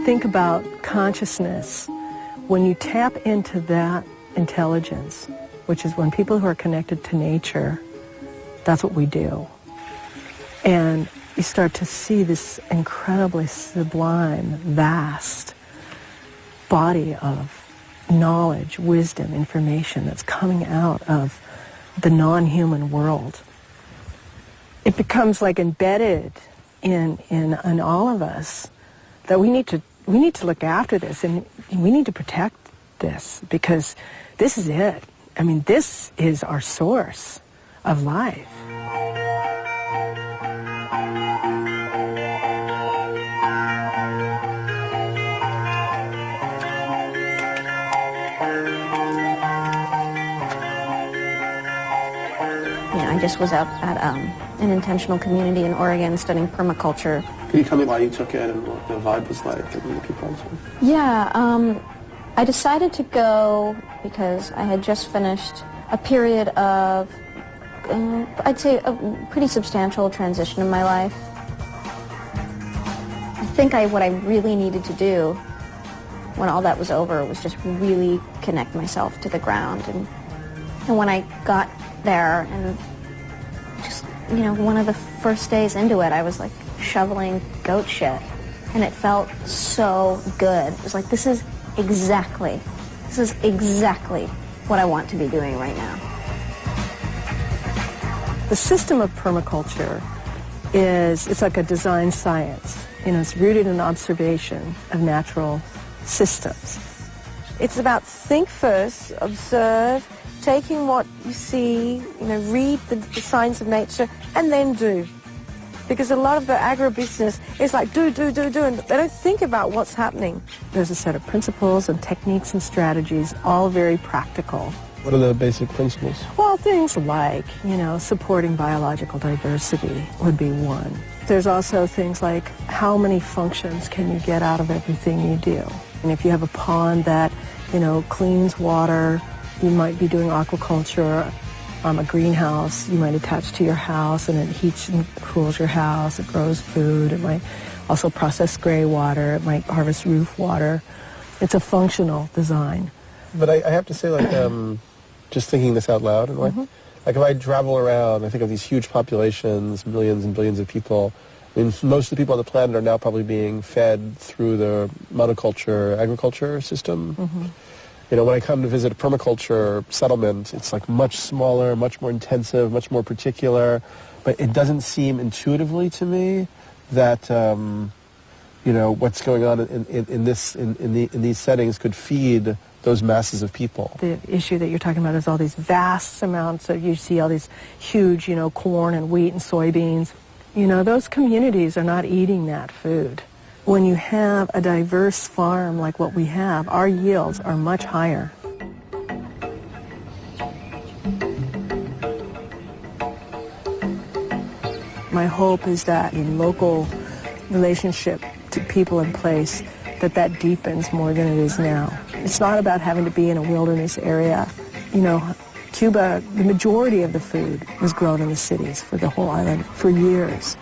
Think about consciousness. When you tap into that intelligence, which is when people who are connected to nature, that's what we do. And you start to see this incredibly sublime, vast body of knowledge, wisdom, information that's coming out of the non-human world. It becomes like embedded in all of us that we need to look after this, and we need to protect this, because this is it. I mean, this is our source of life. I just was out at an intentional community in Oregon studying permaculture. Can you tell me why you took it and what the vibe was like that the people? Yeah, I decided to go because I had just finished a period of, I'd say, a pretty substantial transition in my life. I think what I really needed to do when all that was over was just really connect myself to the ground and And when I got there and just, you know, one of the first days into it, I was like shoveling goat shit. And it felt so good. It was like, this is exactly what I want to be doing right now. The system of permaculture it's like a design science. You know, it's rooted in observation of natural systems. It's about think first, observe, taking what you see, you know, read the signs of nature, and then do. Because a lot of the agribusiness is like do, and they don't think about what's happening. There's a set of principles and techniques and strategies, all very practical. What are the basic principles? Well, things like, you know, supporting biological diversity would be one. There's also things like how many functions can you get out of everything you do? And if you have a pond that, you know, cleans water, you might be doing aquaculture. A greenhouse you might attach to your house, and it heats and cools your house. It grows food. It might also process gray water. It might harvest roof water. It's a functional design. But I have to say, like, just thinking this out loud, in a way, like if I travel around, I think of these huge populations, millions and billions of people. I mean, most of the people on the planet are now probably being fed through the monoculture agriculture system. You know, when I come to visit a permaculture settlement, it's like much smaller, much more intensive, much more particular. But it doesn't seem intuitively to me that, you know, what's going on in these settings could feed those masses of people. The issue that you're talking about is all these vast amounts of, you see all these huge, you know, corn and wheat and soybeans. You know, those communities are not eating that food. When you have a diverse farm like what we have, our yields are much higher. My hope is that in local relationship to people in place, that deepens more than it is now. It's not about having to be in a wilderness area. You know, Cuba, the majority of the food was grown in the cities for the whole island for years.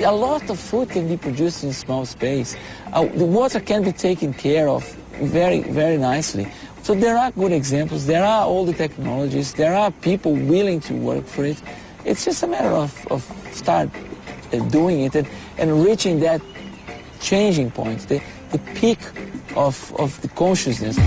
A lot of food can be produced in small space. The water can be taken care of very, very nicely. So there are good examples. There are all the technologies. There are people willing to work for it. It's just a matter of start doing it and reaching that changing point, the peak of the consciousness.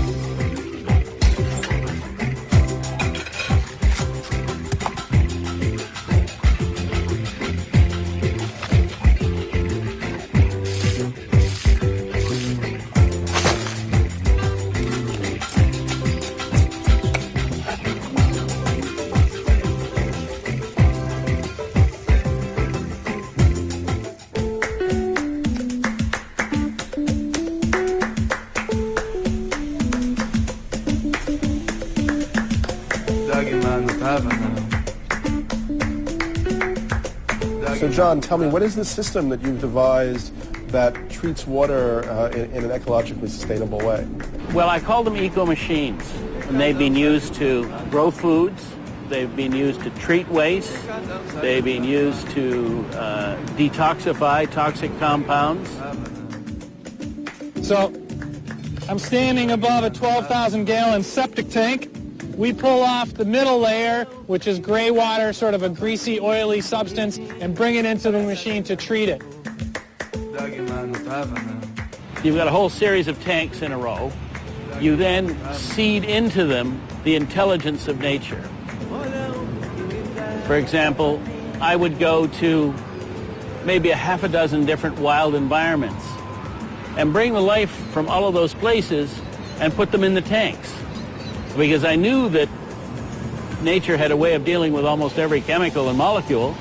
So John, tell me, what is the system that you've devised that treats water in an ecologically sustainable way? Well, I call them eco-machines. And they've been used to grow foods. They've been used to treat waste. They've been used to detoxify toxic compounds. So I'm standing above a 12,000-gallon septic tank. We pull off the middle layer, which is gray water, sort of a greasy, oily substance, and bring it into the machine to treat it. You've got a whole series of tanks in a row. You then seed into them the intelligence of nature. For example, I would go to maybe a half a dozen different wild environments and bring the life from all of those places and put them in the tanks. Because I knew that nature had a way of dealing with almost every chemical and molecule.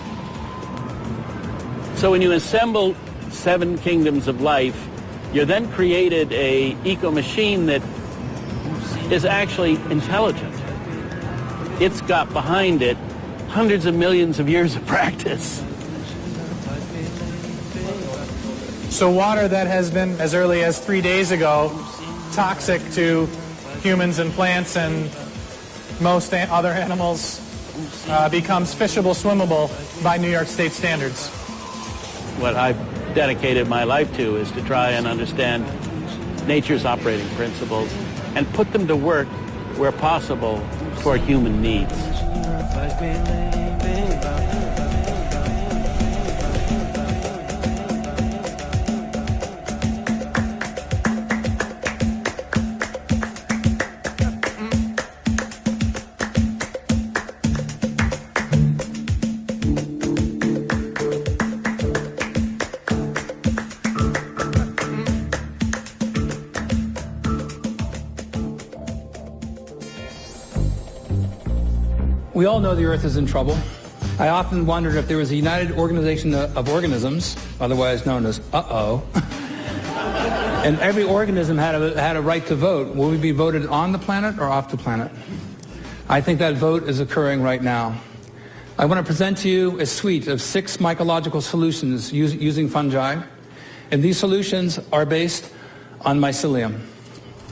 So when you assemble 7 kingdoms of life, you then created a eco-machine that is actually intelligent. It's got behind it hundreds of millions of years of practice. So water that has been, as early as 3 days ago, toxic to humans and plants and most other animals becomes fishable, swimmable by New York State standards. What I've dedicated my life to is to try and understand nature's operating principles and put them to work where possible for human needs. We all know the Earth is in trouble. I often wondered if there was a united organization of organisms, otherwise known as uh-oh, and every organism had a right to vote. Will we be voted on the planet or off the planet? I think that vote is occurring right now. I want to present to you a suite of 6 mycological solutions using fungi, and these solutions are based on mycelium.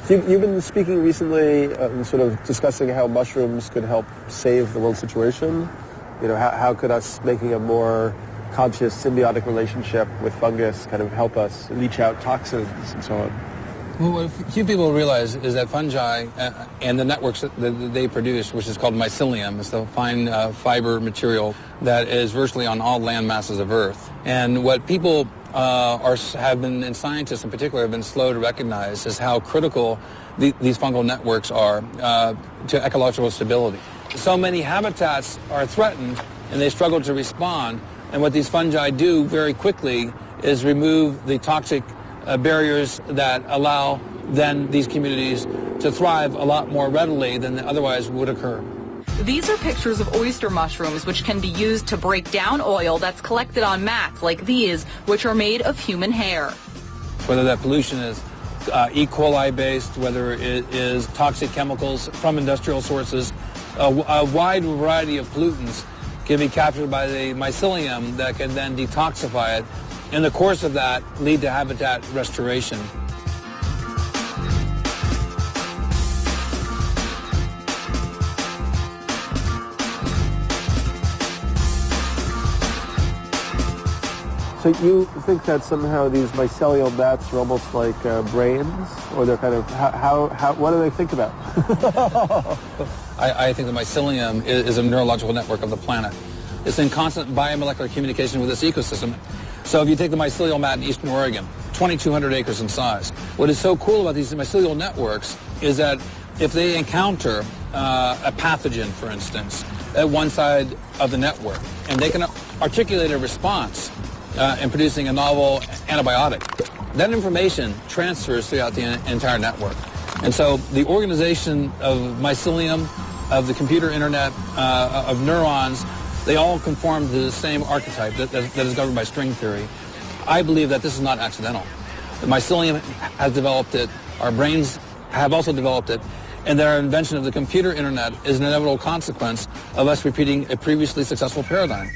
You've been speaking recently and sort of discussing how mushrooms could help save the world situation. You know, how could us making a more conscious symbiotic relationship with fungus kind of help us leach out toxins and so on? Well, what few people realize is that fungi and the networks that they produce, which is called mycelium, is the fine fiber material that is virtually on all land masses of Earth. And what people have been, and scientists in particular, have been slow to recognize is how critical these fungal networks are to ecological stability. So many habitats are threatened and they struggle to respond, and what these fungi do very quickly is remove the toxic barriers that allow then these communities to thrive a lot more readily than otherwise would occur. These are pictures of oyster mushrooms, which can be used to break down oil that's collected on mats like these, which are made of human hair. Whether that pollution is E. coli based, whether it is toxic chemicals from industrial sources, a wide variety of pollutants can be captured by the mycelium that can then detoxify it. In the course of that, lead to habitat restoration. So you think that somehow these mycelial bats are almost like brains, or they're kind of what do they think about? I think the mycelium is a neurological network of the planet. It's in constant biomolecular communication with this ecosystem. So if you take the mycelial mat in eastern Oregon, 2,200 acres in size. What is so cool about these mycelial networks is that if they encounter a pathogen, for instance, at one side of the network, and they can articulate a response in producing a novel antibiotic, that information transfers throughout the entire network. And so the organization of mycelium, of the computer internet, of neurons, they all conform to the same archetype that is governed by string theory. I believe that this is not accidental. The mycelium has developed it, our brains have also developed it, and their invention of the computer internet is an inevitable consequence of us repeating a previously successful paradigm.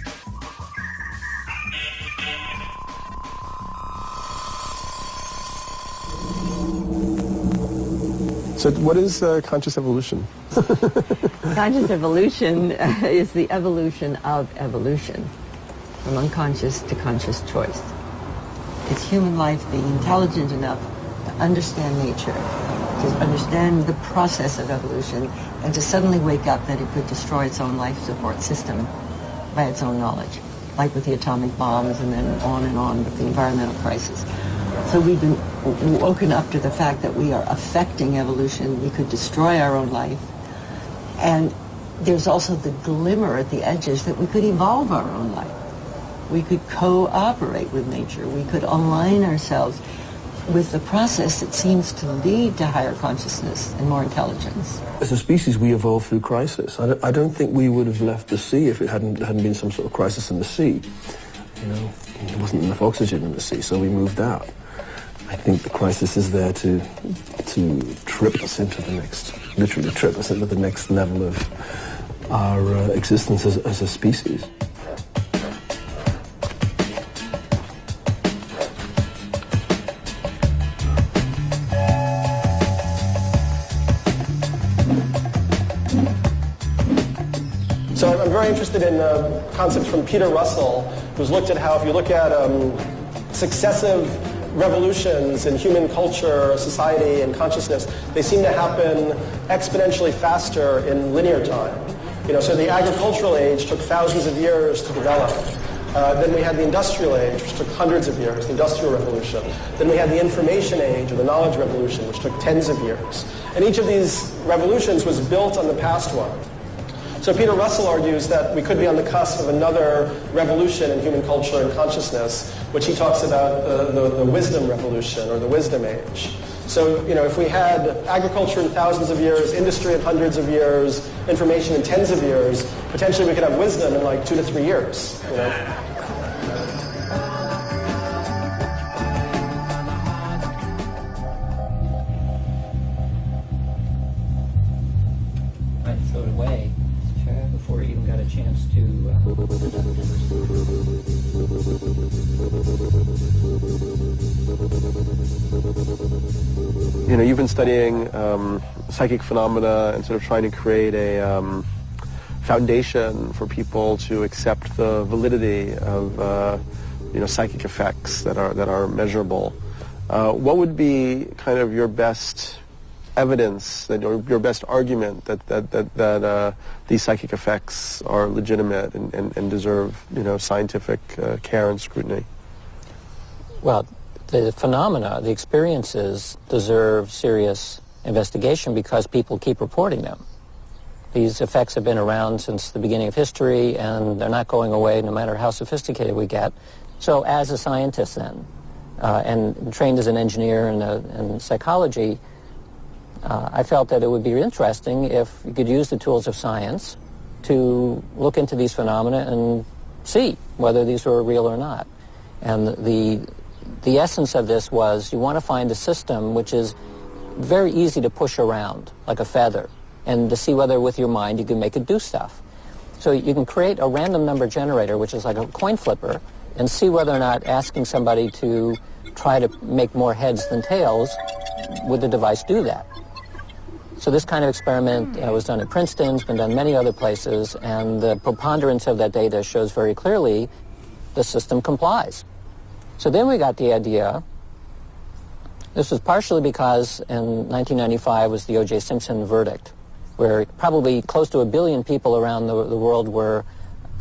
So what is conscious evolution? Conscious evolution is the evolution of evolution, from unconscious to conscious choice. It's human life being intelligent enough to understand nature, to understand the process of evolution, and to suddenly wake up that it could destroy its own life support system by its own knowledge, like with the atomic bombs and then on with the environmental crisis. So we've been woken up to the fact that we are affecting evolution. We could destroy our own life. And there's also the glimmer at the edges that we could evolve our own life. We could cooperate with nature. We could align ourselves with the process that seems to lead to higher consciousness and more intelligence. As a species, we evolved through crisis. I don't think we would have left the sea if it hadn't been some sort of crisis in the sea. You know, there wasn't enough oxygen in the sea, so we moved out. I think the crisis is there to trip us into the next, literally trip us into the next level of our existence as a species. So I'm very interested in concepts from Peter Russell, who's looked at how if you look at successive revolutions in human culture, society, and consciousness, they seem to happen exponentially faster in linear time. So the agricultural age took thousands of years to develop. Then we had the industrial age, which took hundreds of years, the Industrial Revolution. Then we had the information age, or the knowledge revolution, which took tens of years. And each of these revolutions was built on the past one. So Peter Russell argues that we could be on the cusp of another revolution in human culture and consciousness, which he talks about the wisdom revolution, or the wisdom age. So, if we had agriculture in thousands of years, industry in hundreds of years, information in tens of years, potentially we could have wisdom in like 2 to 3 years. Right, throw it away before you even got a chance to. You've been studying psychic phenomena and sort of trying to create a foundation for people to accept the validity of psychic effects that are measurable. What would be kind of your best evidence, your best argument that these psychic effects are legitimate and deserve scientific care and scrutiny? Well, the phenomena, the experiences, deserve serious investigation because people keep reporting them. These effects have been around since the beginning of history, and they're not going away no matter how sophisticated we get. So as a scientist then, and trained as an engineer in psychology, I felt that it would be interesting if you could use the tools of science to look into these phenomena and see whether these were real or not. And the essence of this was you want to find a system which is very easy to push around, like a feather, and to see whether with your mind you can make it do stuff. So you can create a random number generator, which is like a coin flipper, and see whether or not asking somebody to try to make more heads than tails, would the device do that? So this kind of experiment was done at Princeton, it's been done many other places, and the preponderance of that data shows very clearly the system complies. So then we got the idea, this was partially because in 1995 was the O.J. Simpson verdict, where probably close to 1 billion people around the world were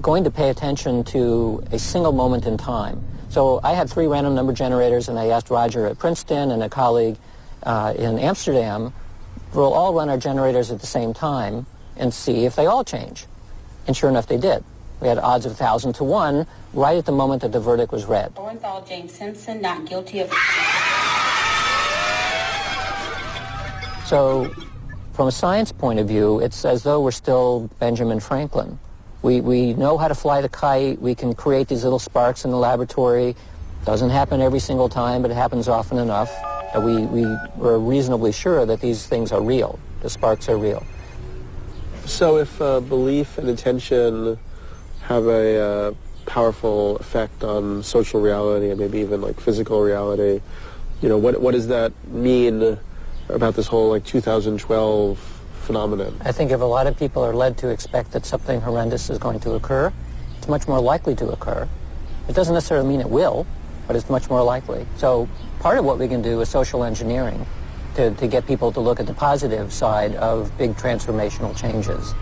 going to pay attention to a single moment in time. So I had 3 random number generators, and I asked Roger at Princeton and a colleague in Amsterdam, we'll all run our generators at the same time and see if they all change. And sure enough, they did. We had odds of 1,000 to 1 right at the moment that the verdict was read. Orenthal James Simpson not guilty of... So from a science point of view, it's as though we're still Benjamin Franklin. We know how to fly the kite. We can create these little sparks in the laboratory. Doesn't happen every single time, but it happens often enough. We're reasonably sure that these things are real. The sparks are real. So if belief and attention have a powerful effect on social reality and maybe even like physical reality, what does that mean about this whole like 2012 phenomenon? I think if a lot of people are led to expect that something horrendous is going to occur, it's much more likely to occur. It doesn't necessarily mean it will, but it's much more likely. So part of what we can do is social engineering to get people to look at the positive side of big transformational changes.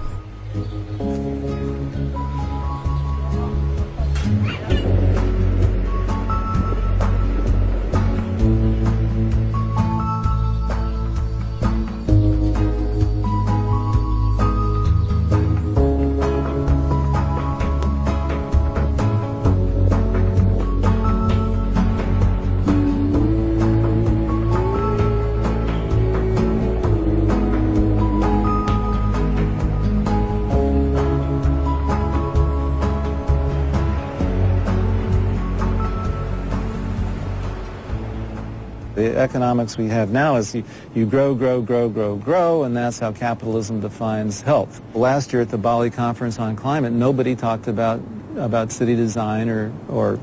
The economics we have now is you grow, and that's how capitalism defines health. Last year at the Bali Conference on Climate, nobody talked about city design or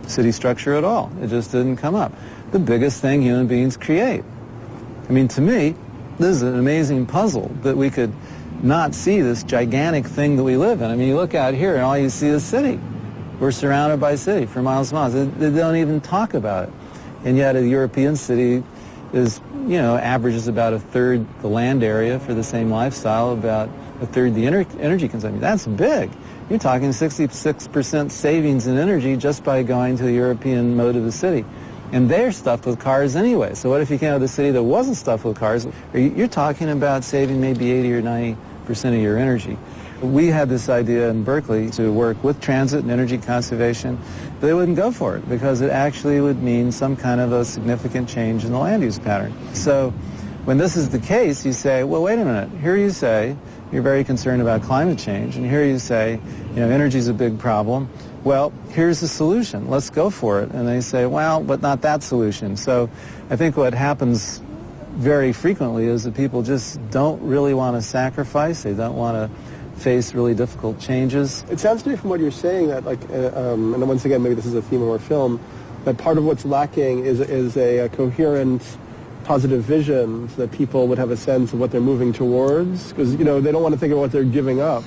city structure at all. It just didn't come up. The biggest thing human beings create. I mean, to me, this is an amazing puzzle that we could not see this gigantic thing that we live in. I mean, you look out here and all you see is city. We're surrounded by city for miles and miles. They don't even talk about it. And yet a European city is, averages about a third the land area for the same lifestyle, about a third the energy consumption. That's big. You're talking 66% savings in energy just by going to the European mode of the city. And they're stuffed with cars anyway. So what if you came to a city that wasn't stuffed with cars? You're talking about saving maybe 80 or 90% of your energy. We had this idea in Berkeley to work with transit and energy conservation, but they wouldn't go for it because it actually would mean some kind of a significant change in the land use pattern. So when this is the case, you say, well, wait a minute. Here you say you're very concerned about climate change, and here you say, energy is a big problem. Well, here's the solution. Let's go for it. And they say, well, but not that solution. So I think what happens very frequently is that people just don't really want to sacrifice. They don't want to face really difficult changes. It sounds to me from what you're saying that, and once again, maybe this is a theme of our film, that part of what's lacking is a coherent, positive vision so that people would have a sense of what they're moving towards. Because, they don't want to think of what they're giving up.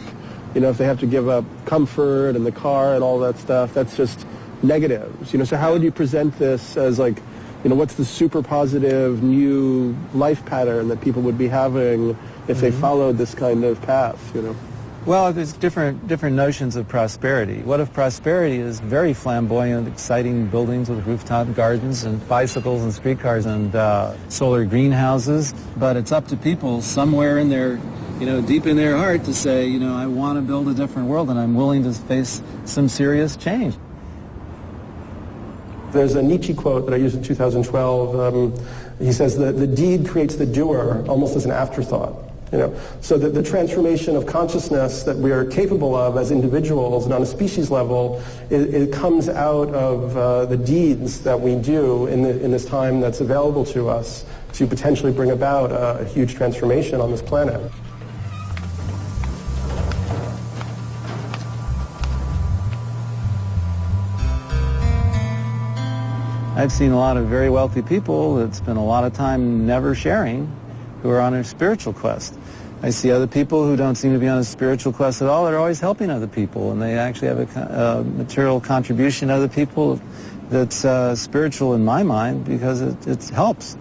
If they have to give up comfort and the car and all that stuff, that's just negatives. So how would you present this as what's the super positive new life pattern that people would be having if they followed this kind of path, Well, there's different notions of prosperity. What if prosperity is very flamboyant, exciting buildings with rooftop gardens and bicycles and streetcars and solar greenhouses, but it's up to people somewhere in their, deep in their heart to say, I want to build a different world and I'm willing to face some serious change. There's a Nietzsche quote that I used in 2012. He says that the deed creates the doer almost as an afterthought. So that the transformation of consciousness that we are capable of as individuals and on a species level, it comes out of the deeds that we do in this time that's available to us to potentially bring about a huge transformation on this planet. I've seen a lot of very wealthy people that spend a lot of time never sharing, who are on a spiritual quest. I see other people who don't seem to be on a spiritual quest at all. They're always helping other people, and they actually have a material contribution to other people that's spiritual in my mind because it helps.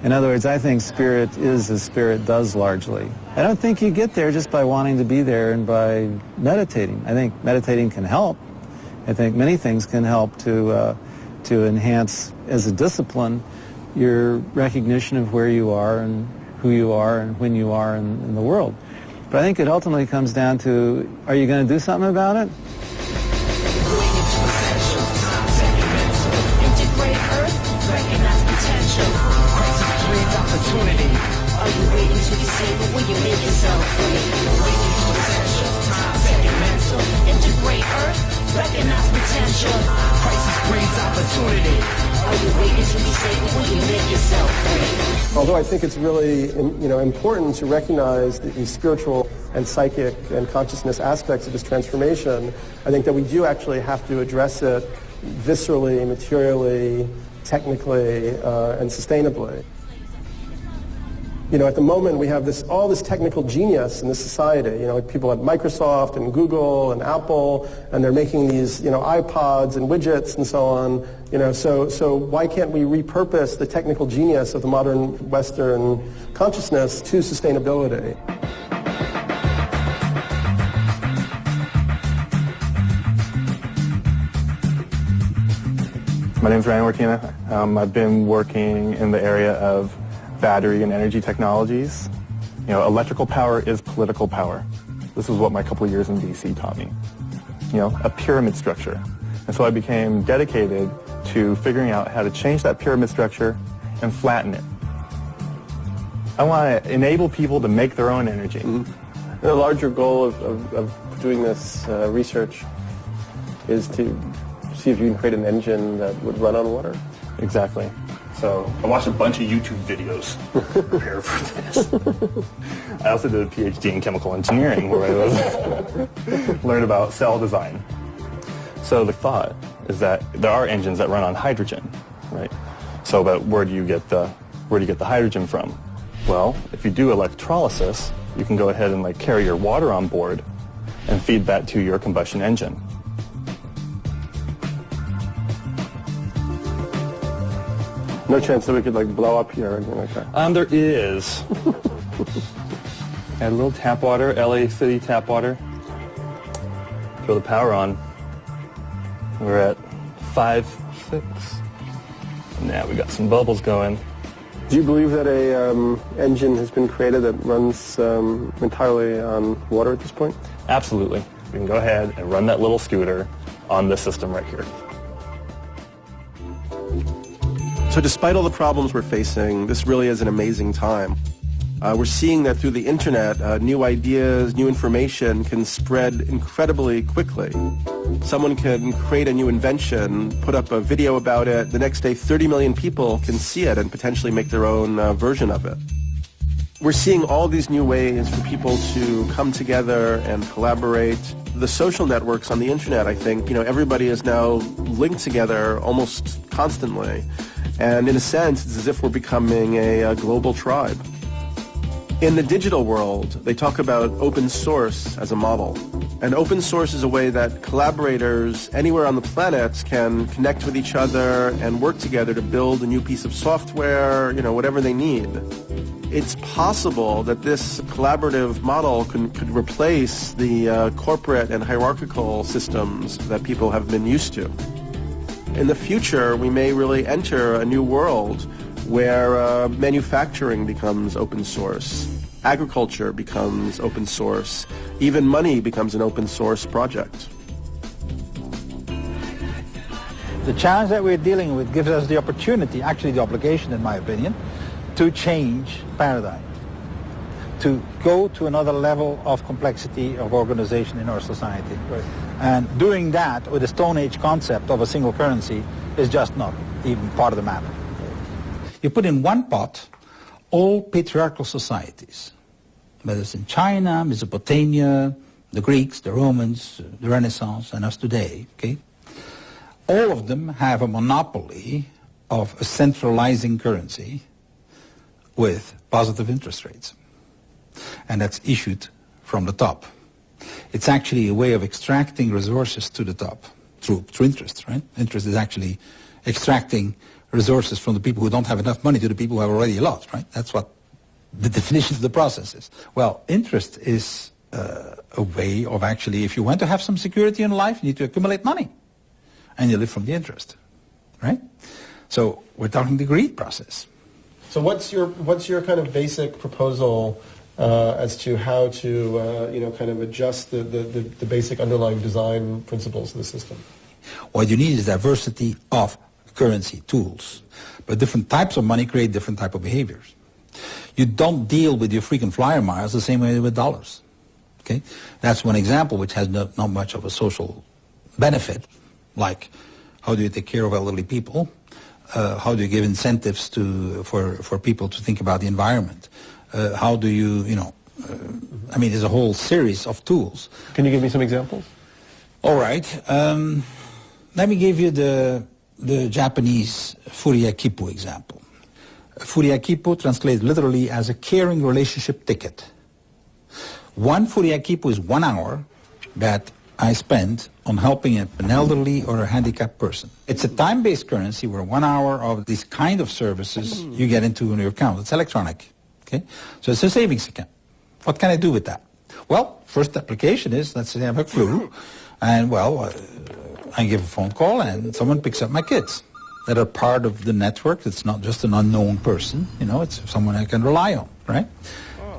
In other words, I think spirit is as spirit does largely. I don't think you get there just by wanting to be there and by meditating. I think meditating can help. I think many things can help to enhance, as a discipline, your recognition of where you are and who you are and when you are in the world. But I think it ultimately comes down to, are you going to do something about it? Although I think it's really, important to recognize the spiritual and psychic and consciousness aspects of this transformation, I think that we do actually have to address it viscerally, materially, technically, and sustainably. At the moment we have all this technical genius in this society. People at Microsoft and Google and Apple, and they're making these, iPods and widgets and so on. So why can't we repurpose the technical genius of the modern Western consciousness to sustainability? My name is Ryan Martina. I've been working in the area of battery and energy technologies. Electrical power is political power. This is what my couple of years in DC taught me. A pyramid structure. And so I became dedicated to figuring out how to change that pyramid structure and flatten it. I want to enable people to make their own energy. Mm-hmm. The larger goal of doing this research is to see if you can create an engine that would run on water. Exactly. So I watched a bunch of YouTube videos to prepare for this. I also did a PhD in chemical engineering where I learned about cell design. So the thought is that there are engines that run on hydrogen, right? So but where do you get the hydrogen from? Well, if you do electrolysis, you can go ahead and carry your water on board and feed that to your combustion engine. No chance that we could like blow up here or anything like that? There is. Add a little tap water, LA City tap water. Throw the power on. We're at 5, 6. Now we got some bubbles going. Do you believe that a engine has been created that runs entirely on water at this point? Absolutely. We can go ahead and run that little scooter on this system right here. So despite all the problems we're facing, this really is an amazing time. We're seeing that through the internet, new ideas, new information can spread incredibly quickly. Someone can create a new invention, put up a video about it. The next day, 30 million people can see it and potentially make their own version of it. We're seeing all these new ways for people to come together and collaborate. The social networks on the internet, I think, everybody is now linked together almost constantly. And in a sense, it's as if we're becoming a global tribe. In the digital world, they talk about open source as a model. And open source is a way that collaborators anywhere on the planet can connect with each other and work together to build a new piece of software, whatever they need. It's possible that this collaborative model could replace the corporate and hierarchical systems that people have been used to. In the future, we may really enter a new world where manufacturing becomes open source, agriculture becomes open source, even money becomes an open source project. The challenge that we're dealing with gives us the opportunity, actually the obligation in my opinion, to change paradigm, to go to another level of complexity of organization in our society. Right. And doing that with the Stone Age concept of a single currency is just not even part of the matter. You put in one pot all patriarchal societies, whether it's in China, Mesopotamia, the Greeks, the Romans, the Renaissance, and us today, okay? All of them have a monopoly of a centralizing currency with positive interest rates. And that's issued from the top. It's actually a way of extracting resources to the top through interest, right? Interest is actually extracting resources from the people who don't have enough money to the people who have already a lot, right? That's what the definition of the process is. Well, interest is a way of actually, if you want to have some security in life, you need to accumulate money. And you live from the interest, right? So we're talking the greed process. So what's your kind of basic proposal as to how to kind of adjust the basic underlying design principles of the system? What you need is diversity of currency tools. But different types of money create different type of behaviors. You don't deal with your frequent flyer miles the same way with dollars. Okay? That's one example which has not much of a social benefit, like how do you take care of elderly people? How do you give incentives for people to think about the environment? How do you, I mean, there's a whole series of tools. Can you give me some examples? All right. Let me give you the Japanese furiakipu example. Furiakipu translates literally as a caring relationship ticket. One furiakipu is 1 hour that I spend on helping an elderly or a handicapped person. It's a time-based currency where 1 hour of this kind of services you get into your account. It's electronic, okay? So it's a savings account. What can I do with that? Well, first application is, let's say I have a flu, and well, I give a phone call and someone picks up my kids that are part of the network. It's not just an unknown person, it's someone I can rely on, right?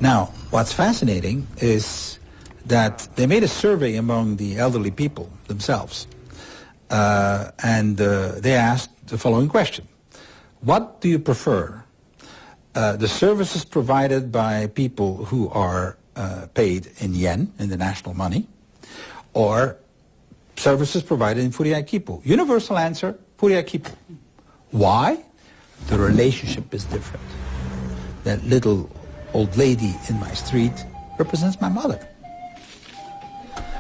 Now, what's fascinating is that they made a survey among the elderly people themselves, and they asked the following question. What do you prefer? The services provided by people who are paid in yen, in the national money, or services provided in furiakipu? Universal answer, furiakipu. Why? The relationship is different. That little old lady in my street represents my mother.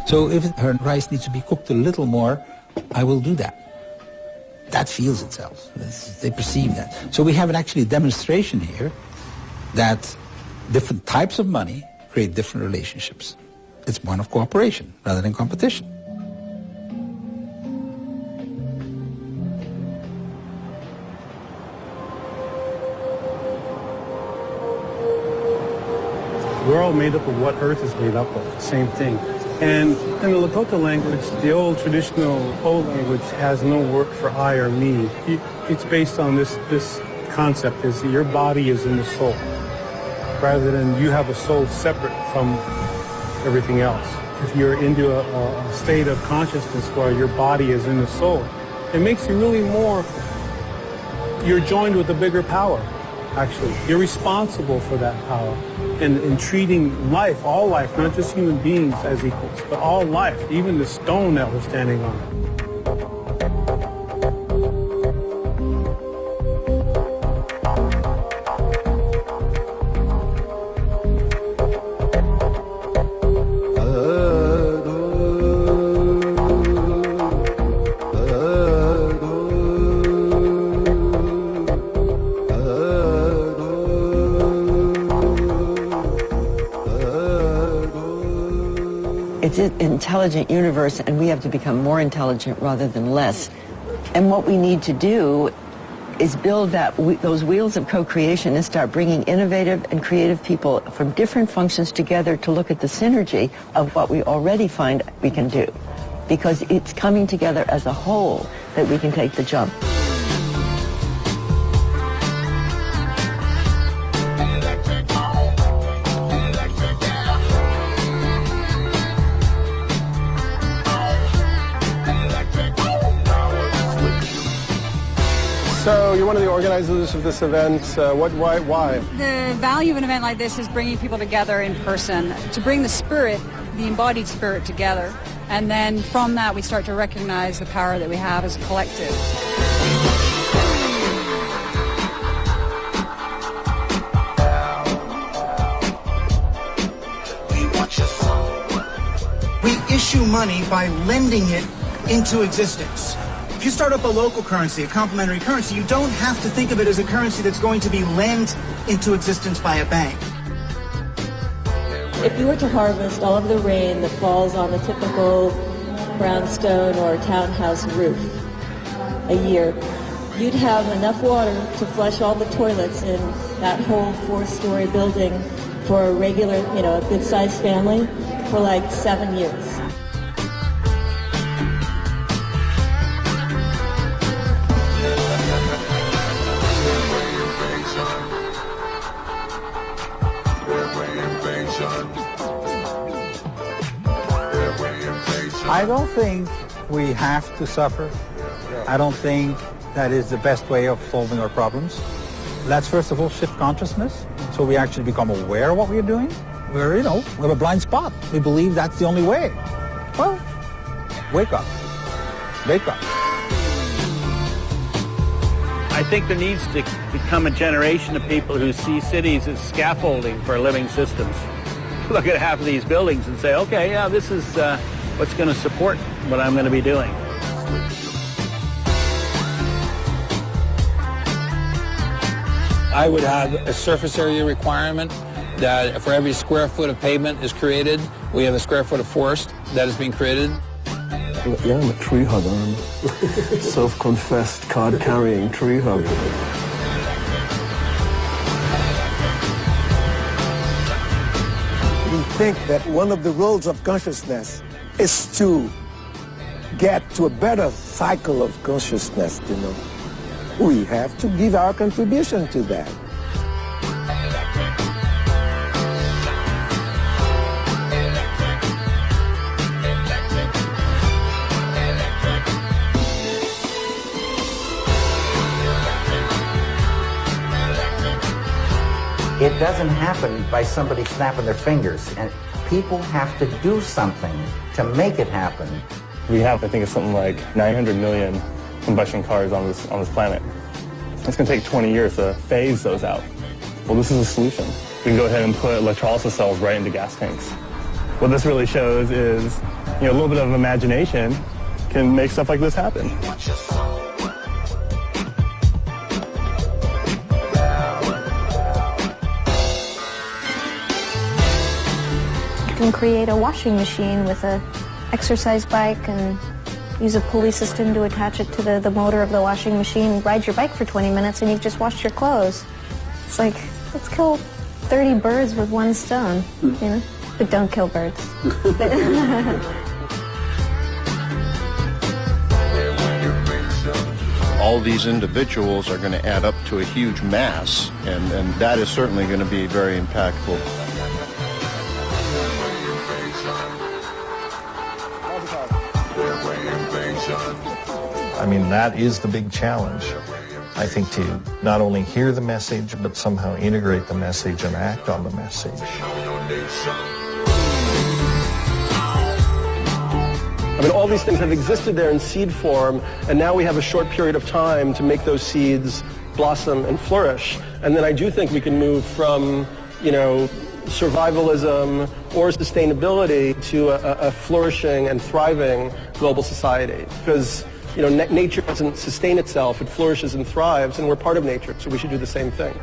So if her rice needs to be cooked a little more, I will do that. That feels itself. They perceive that. So we have actually a demonstration here that different types of money create different relationships. It's one of cooperation rather than competition. We're all made up of what Earth is made up of, same thing. And in the Lakota language, the old traditional old language has no word for I or me. It's based on this concept is your body is in the soul, rather than you have a soul separate from everything else. If you're into a state of consciousness where your body is in the soul, it makes you really more, you're joined with a bigger power, actually. You're responsible for that power. And in treating life, all life, not just human beings as equals, but all life, even the stone that we're standing on. It's an intelligent universe, and we have to become more intelligent rather than less. And what we need to do is build those wheels of co-creation and start bringing innovative and creative people from different functions together to look at the synergy of what we already find we can do. Because it's coming together as a whole that we can take the jump. So you're one of the organizers of this event. Why? The value of an event like this is bringing people together in person, to bring the spirit, the embodied spirit together. And then from that, we start to recognize the power that we have as a collective. We issue money by lending it into existence. If you start up a local currency, a complementary currency, you don't have to think of it as a currency that's going to be lent into existence by a bank. If you were to harvest all of the rain that falls on a typical brownstone or townhouse roof a year, you'd have enough water to flush all the toilets in that whole 4-story building for a regular, a good-sized family for like 7 years. I don't think we have to suffer. I don't think that is the best way of solving our problems. Let's first of all shift consciousness so we actually become aware of what we're doing. We have a blind spot. We believe that's the only way. Well, wake up. Wake up. I think there needs to become a generation of people who see cities as scaffolding for living systems. Look at half of these buildings and say, okay, yeah, this is what's going to support what I'm going to be doing. I would have a surface area requirement that for every square foot of pavement is created, we have a square foot of forest that is being created. Yeah, I'm a tree hugger. I'm a self-confessed card-carrying tree hugger. We think that one of the roles of consciousness is to get to a better cycle of consciousness, We have to give our contribution to that. It doesn't happen by somebody snapping their fingers, and people have to do something to make it happen. We have, I think it's something like 900 million combustion cars on this planet. It's going to take 20 years to phase those out. Well, this is a solution. We can go ahead and put electrolysis cells right into gas tanks. What this really shows is, a little bit of imagination can make stuff like this happen. You can create a washing machine with an exercise bike and use a pulley system to attach it to the motor of the washing machine, ride your bike for 20 minutes, and you've just washed your clothes. It's like, let's kill 30 birds with one stone, you know? But don't kill birds. All these individuals are going to add up to a huge mass, and that is certainly going to be very impactful. I mean, that is the big challenge. I think to not only hear the message, but somehow integrate the message and act on the message. I mean, all these things have existed there in seed form, and now we have a short period of time to make those seeds blossom and flourish. And then I do think we can move from, you know, survivalism or sustainability to a flourishing and thriving global society. Because, you know, nature doesn't sustain itself, it flourishes and thrives, and we're part of nature, so we should do the same thing.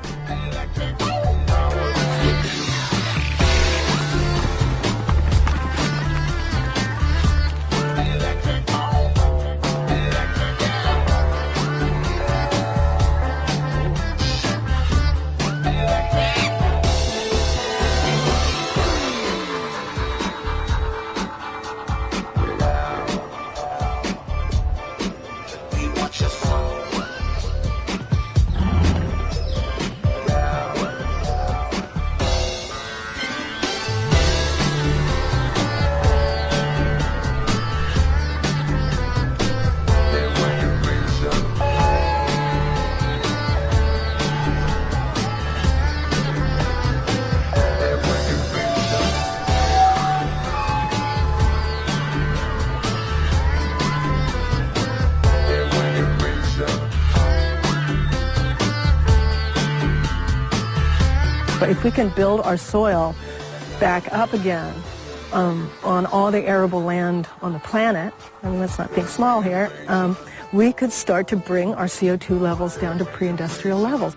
If we can build our soil back up again on all the arable land on the planet, I mean, let's not think small here, we could start to bring our CO2 levels down to pre-industrial levels.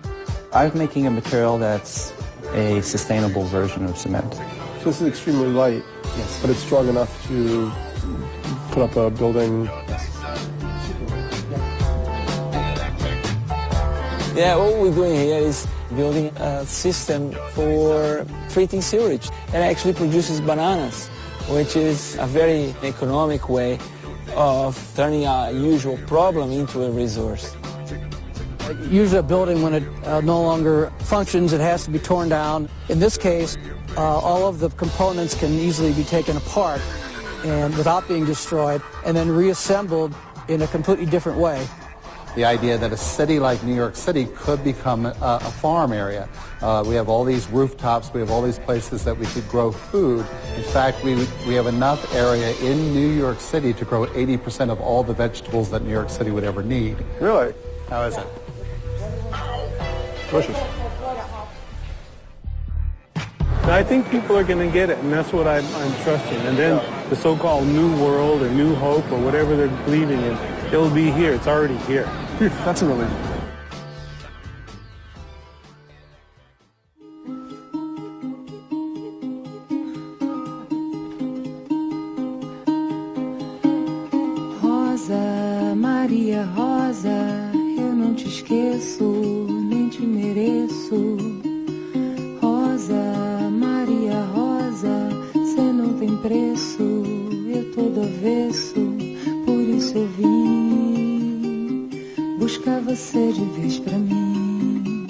I'm making a material that's a sustainable version of cement. So this is extremely light, yes, but it's strong enough to put up a building. Yeah, what we're doing here is building a system for treating sewage. It actually produces bananas, which is a very economic way of turning a usual problem into a resource. Usually a building, when it no longer functions, it has to be torn down. In this case, all of the components can easily be taken apart and without being destroyed and then reassembled in a completely different way. The idea that a city like New York City could become a farm area. We have all these rooftops, we have all these places that we could grow food. In fact, we have enough area in New York City to grow 80% of all the vegetables that New York City would ever need. Really? How is it? Delicious. I think people are going to get it, and that's what I'm trusting. And then the so-called new world or new hope or whatever they're believing in, it'll be here. It's already here. That's a relief. Rosa, Maria Rosa, eu não te esqueço, nem te mereço. Rosa, Maria Rosa, cê não tem preço, eu tô do avesso, por isso eu vim buscar você de vez pra mim.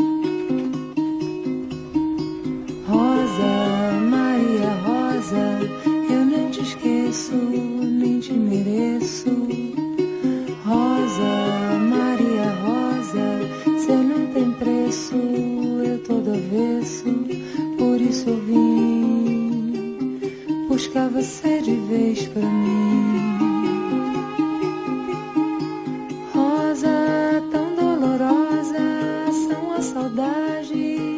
Rosa, Maria Rosa, eu não te esqueço, nem te mereço. Rosa, Maria Rosa, cê não tem preço, eu tô do avesso, por isso eu vim buscar você de vez pra mim. Rosa, tão dolorosa, são a saudade